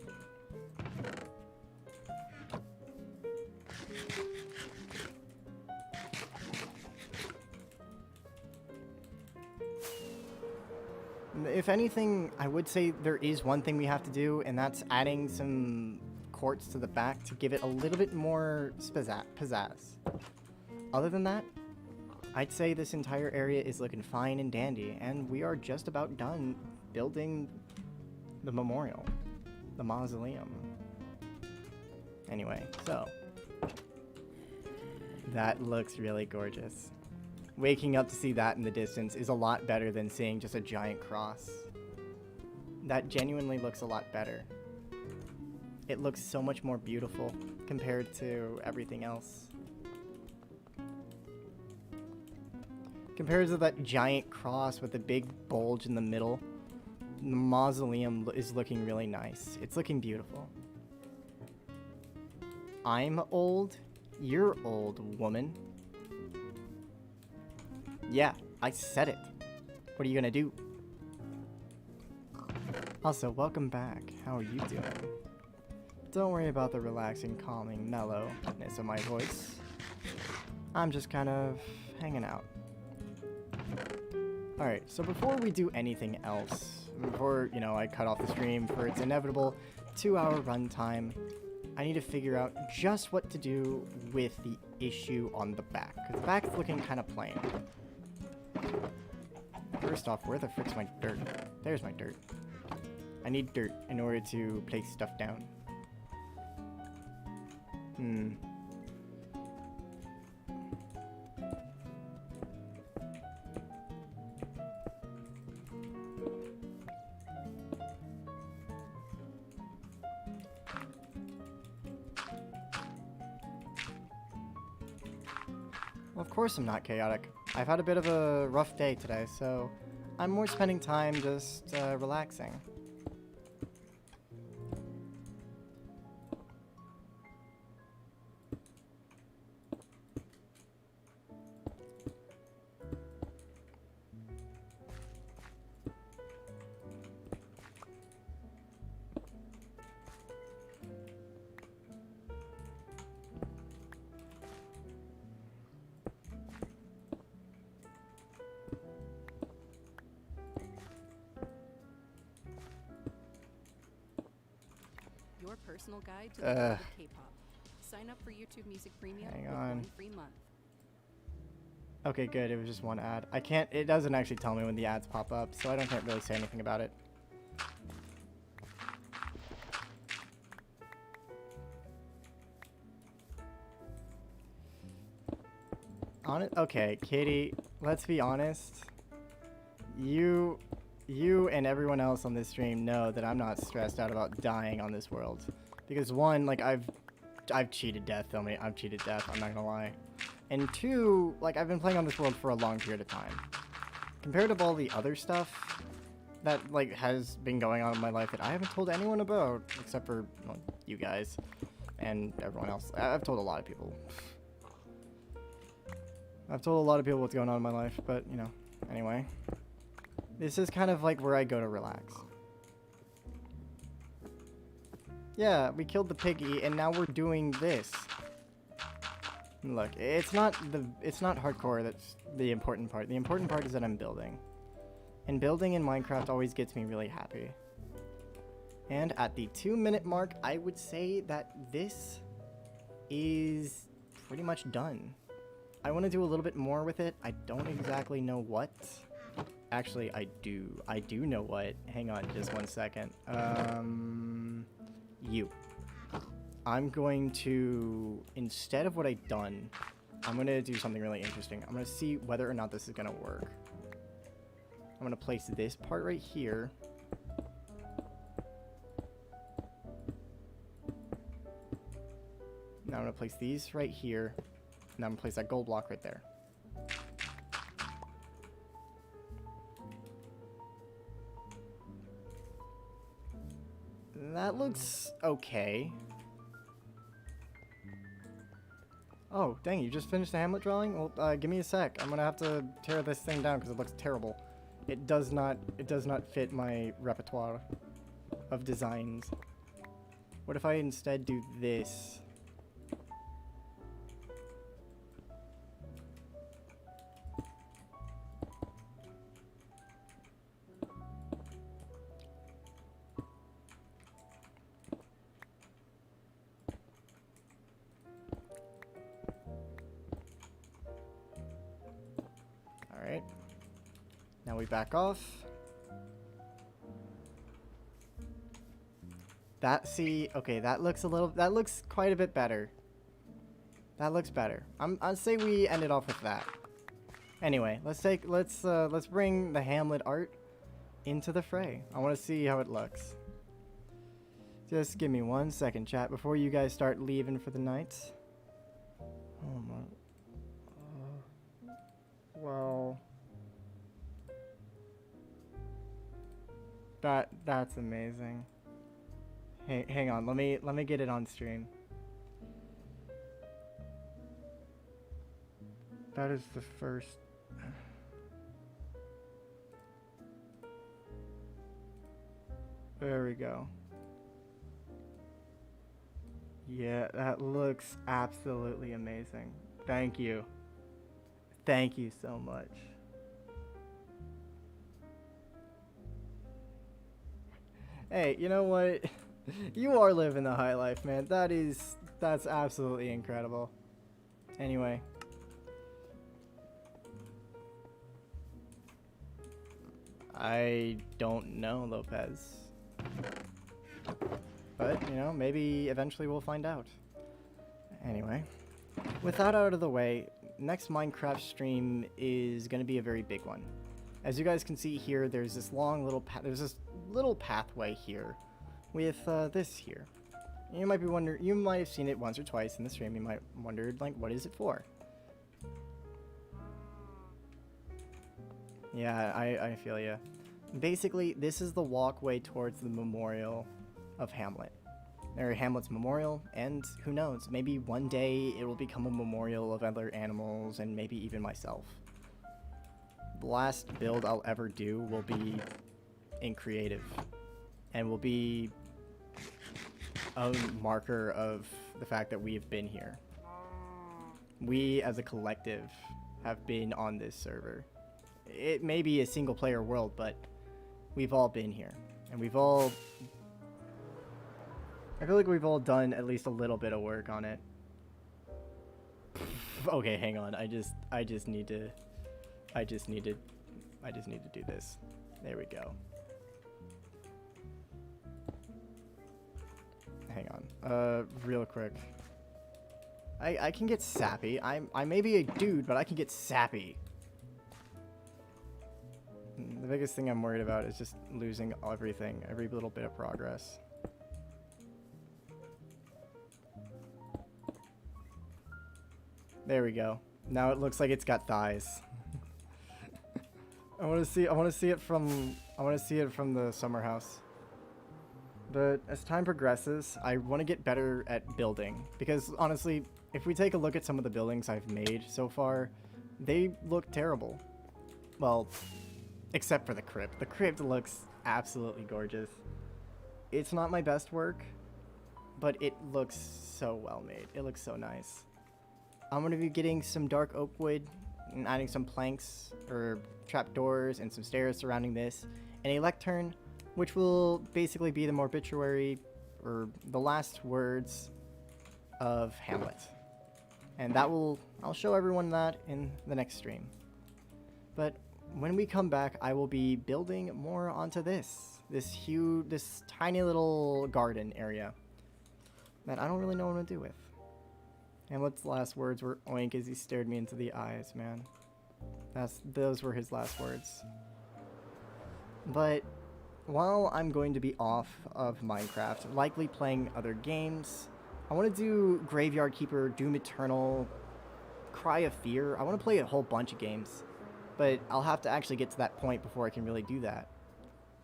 If anything, I would say there is one thing we have to do, and that's adding some quartz to the back to give it a little bit more pizzazz. Other than that, I'd say this entire area is looking fine and dandy, and we are just about done building the memorial, the mausoleum. Anyway, so that looks really gorgeous. Waking up to see that in the distance is a lot better than seeing just a giant cross. That genuinely looks a lot better. It looks so much more beautiful compared to everything else. Compared to that giant cross with the big bulge in the middle, the mausoleum is looking really nice. It's looking beautiful. I'm old. You're old, woman. Yeah, I said it. What are you gonna do? Also, welcome back. How are you doing? Don't worry about the relaxing, calming, mellowness of my voice. I'm just kind of hanging out. Alright, so before we do anything else, before, you know, I cut off the stream for its inevitable 2-hour runtime, I need to figure out just what to do with the issue on the back, because the back's looking kind of plain. First off, where the frick's my dirt? There's my dirt. I need dirt in order to place stuff down. Well, of course I'm not chaotic. I've had a bit of a rough day today, so I'm more spending time just relaxing. Your personal guide to the world of K-pop. Sign up for YouTube Music Premium Hang for on. 1 free month. Okay, good. It was just one ad. I can't... It doesn't actually tell me when the ads pop up, so I can't really say anything about it. Okay, Katie, let's be honest. You and everyone else on this stream know that I'm not stressed out about dying on this world. Because one, like I've cheated death, I've cheated death, I'm not gonna lie. And two, like I've been playing on this world for a long period of time. Compared to all the other stuff that like has been going on in my life that I haven't told anyone about, except for well, you guys and everyone else. I've told a lot of people. I've told a lot of people what's going on in my life, but you know, anyway. This is kind of like where I go to relax. Yeah, we killed the piggy and now we're doing this. Look, it's not hardcore that's the important part. The important part is that I'm building. And building in Minecraft always gets me really happy. And at the 2-minute mark, I would say that this is pretty much done. I want to do a little bit more with it. I don't exactly know what. Actually, I do. I do know what. Hang on just 1 second. I'm going to, instead of what I've done, I'm going to do something really interesting. I'm going to see whether or not this is going to work. I'm going to place this part right here. Now I'm going to place these right here. Now I'm going to place that gold block right there. That looks okay. Oh, dang, you just finished the Hamlet drawing? Well, give me a sec. I'm gonna have to tear this thing down because it looks terrible. It does not fit my repertoire of designs. What if I instead do this? Alright. Now we back off. Okay, that looks quite a bit better. That looks better. I'd say we end it off with that. Anyway, let's bring the Hamlet art into the fray. I want to see how it looks. Just give me 1 second, chat, before you guys start leaving for the night. Oh my. Well, that's amazing. Hey, hang on. Let me get it on stream. That is the first. There we go. Yeah, that looks absolutely amazing. Thank you. Thank you so much. Hey, you know what? You are living the high life, man. That's absolutely incredible. Anyway. I don't know, Lopez. But, you know, maybe eventually we'll find out. Anyway. With that out of the way, next Minecraft stream is going to be a very big one. As you guys can see here, there's this long little pathway here with this here. You might be wondering, you might have seen it once or twice in the stream. You might wonder, like, what is it for? Yeah, I feel ya. Basically, this is the walkway towards the memorial of Hamlet. Or Hamlet's memorial, and who knows, maybe one day it will become a memorial of other animals and maybe even myself. The last build I'll ever do will be in creative and will be a marker of the fact that we have been here. We as a collective have been on this server. It may be a single player world, but we've all been here, and I feel like we've all done at least a little bit of work on it. Okay, hang on. I just need to do this. There we go. Hang on. Real quick. I can get sappy. I may be a dude, but I can get sappy. The biggest thing I'm worried about is just losing everything, every little bit of progress. There we go. Now it looks like it's got thighs. I want to see it from the summer house. But as time progresses, I want to get better at building, because honestly, if we take a look at some of the buildings I've made so far, they look terrible. Well, except for the crypt. The crypt looks absolutely gorgeous. It's not my best work, but it looks so well made. It looks so nice. I'm going to be getting some dark oak wood and adding some planks or trapdoors and some stairs surrounding this, and a lectern, which will basically be the obituary or the last words of Hamlet. And I'll show everyone that in the next stream. But when we come back, I will be building more onto this tiny little garden area that I don't really know what to do with. Hamlet's last words were oink as he stared me into the eyes, man. Those were his last words. But while I'm going to be off of Minecraft, likely playing other games, I want to do Graveyard Keeper, Doom Eternal, Cry of Fear. I want to play a whole bunch of games, but I'll have to actually get to that point before I can really do that.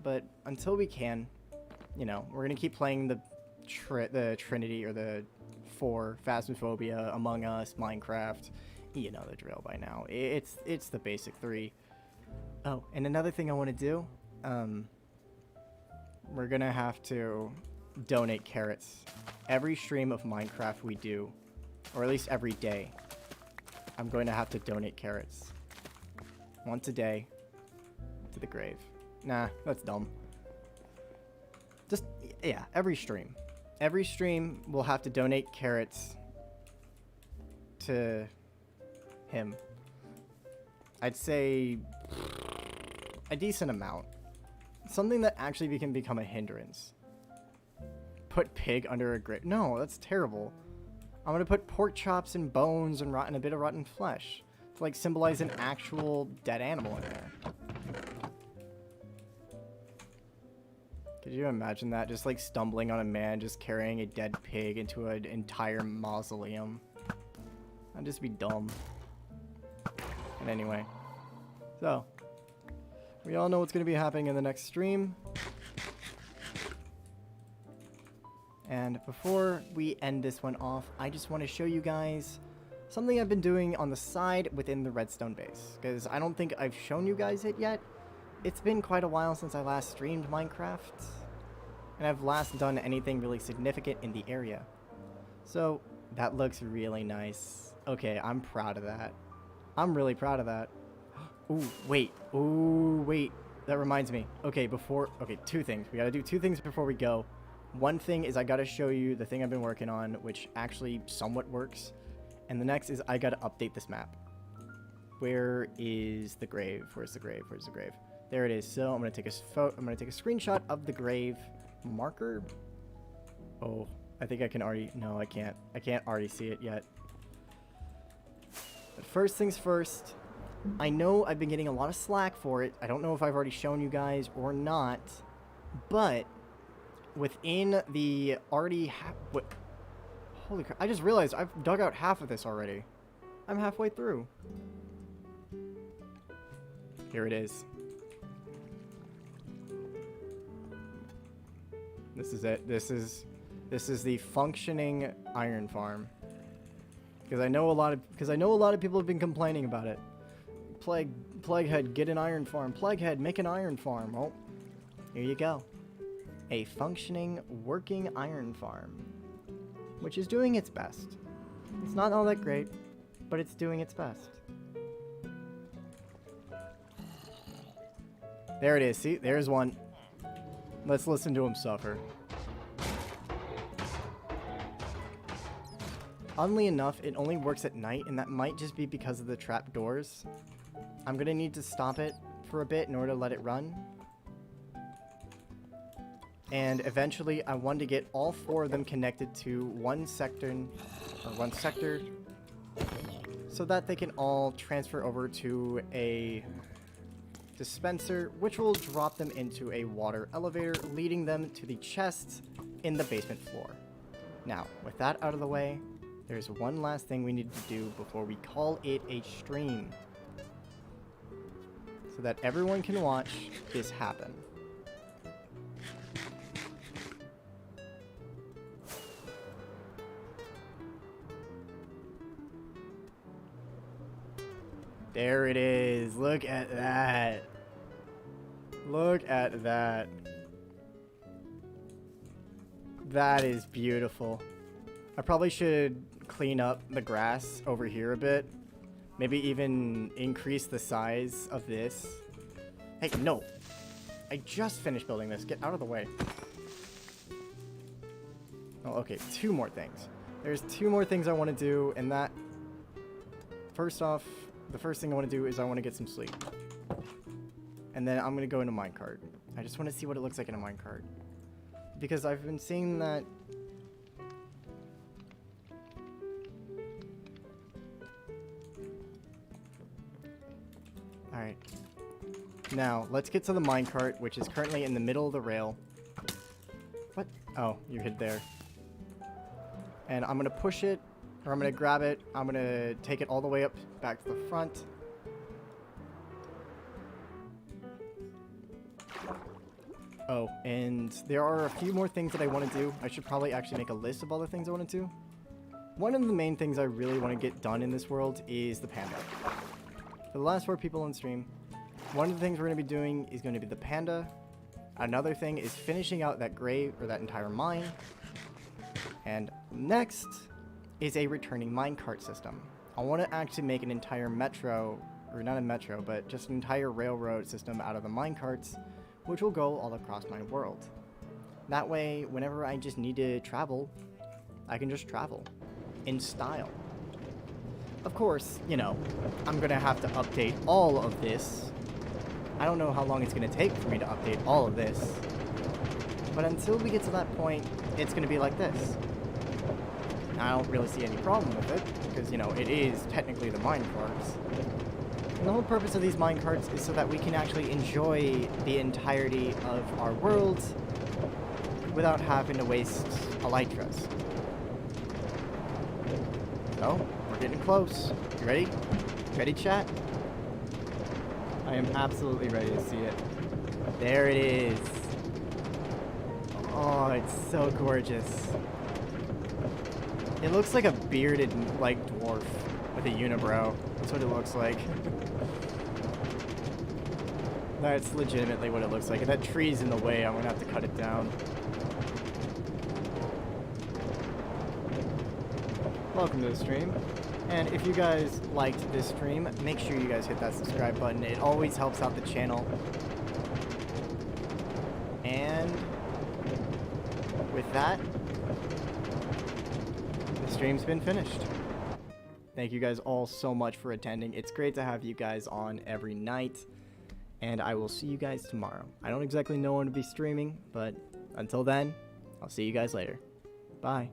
But until we can, you know, we're going to keep playing the Trinity or the 4, Phasmophobia, Among Us, Minecraft. You know the drill by now. It's the basic 3. Oh, and another thing I want to do, we're gonna have to donate carrots. Every stream of Minecraft we do, or at least every day, I'm going to have to donate carrots. Once a day to the grave. Nah, that's dumb. Just, yeah, every stream. Every stream we'll have to donate carrots to him. I'd say a decent amount. Something that actually can become a hindrance. Put pig under a grave. No, that's terrible. I'm gonna put pork chops and bones and a bit of rotten flesh to like symbolize an actual dead animal in there. Could you imagine that? Just like stumbling on a man just carrying a dead pig into an entire mausoleum. That'd just be dumb. And anyway, so we all know what's going to be happening in the next stream. And before we end this one off, I just want to show you guys something I've been doing on the side within the redstone base, because I don't think I've shown you guys it yet. It's been quite a while since I last streamed Minecraft, and I've last done anything really significant in the area. So that looks really nice. Okay, I'm proud of that. I'm really proud of that. Ooh, wait. Ooh, wait. That reminds me. Okay, two things. We gotta do 2 things before we go. One thing is I gotta show you the thing I've been working on, which actually somewhat works. And the next is I gotta update this map. Where is the grave? Where's the grave? Where's the grave? There it is. So I'm gonna take a screenshot of the grave marker. Oh, I think I can already. No, I can't. I can't already see it yet. But first things first. I know I've been getting a lot of slack for it. I don't know if I've already shown you guys or not, but within the already. Holy crap! I just realized I've dug out half of this already. I'm halfway through. Here it is. This is it. This is the functioning iron farm. Because I know a lot of people have been complaining about it. Plaguehead, get an iron farm. Plaguehead, make an iron farm. Oh, here you go. A functioning, working iron farm, which is doing its best. It's not all that great, but it's doing its best. There it is. See, there's one. Let's listen to him suffer. Oddly enough, it only works at night, and that might just be because of the trapdoors. I'm gonna need to stop it for a bit in order to let it run. And eventually I want to get all 4 of them connected to one sector, so that they can all transfer over to a dispenser, which will drop them into a water elevator, leading them to the chests in the basement floor. Now, with that out of the way, there's one last thing we need to do before we call it a stream, so that everyone can watch this happen. There it is. Look at that. Look at that. That is beautiful. I probably should clean up the grass over here a bit. Maybe even increase the size of this. Hey, no. I just finished building this. Get out of the way. Oh, okay. 2 more things. There's 2 more things I want to do, and that... First off, the first thing I want to do is I want to get some sleep. And then I'm going to go into minecart. I just want to see what it looks like in a minecart. Because I've been seeing that... Alright. Now, let's get to the minecart, which is currently in the middle of the rail. What? Oh, you hid there. And I'm going to push it, or I'm going to grab it. I'm going to take it all the way up back to the front. Oh, and there are a few more things that I want to do. I should probably actually make a list of all the things I want to do. One of the main things I really want to get done in this world is the panda. For the last 4 people on stream, one of the things we're going to be doing is going to be the panda. Another thing is finishing out that grave, or that entire mine. And next is a returning minecart system. I want to actually make an entire metro, or not a metro, but just an entire railroad system out of the minecarts, which will go all across my world. That way, whenever I just need to travel, I can just travel in style. Of course, you know, I'm gonna have to update all of this. I don't know how long it's gonna take for me to update all of this, but until we get to that point, it's gonna be like this. I don't really see any problem with it, because, you know, it is technically the minecarts. And the whole purpose of these minecarts is so that we can actually enjoy the entirety of our world without having to waste elytras. So, we're getting close. You ready? Ready, chat? I am absolutely ready to see it. There it is. Oh, it's so gorgeous. It looks like a bearded, like, dwarf with a unibrow. That's what it looks like. That's legitimately what it looks like. If that tree's in the way, I'm gonna have to cut it down. Welcome to the stream. And if you guys liked this stream, make sure you guys hit that subscribe button. It always helps out the channel. And with that, the stream's been finished. Thank you guys all so much for attending. It's great to have you guys on every night. And I will see you guys tomorrow. I don't exactly know when to be streaming, but until then, I'll see you guys later. Bye.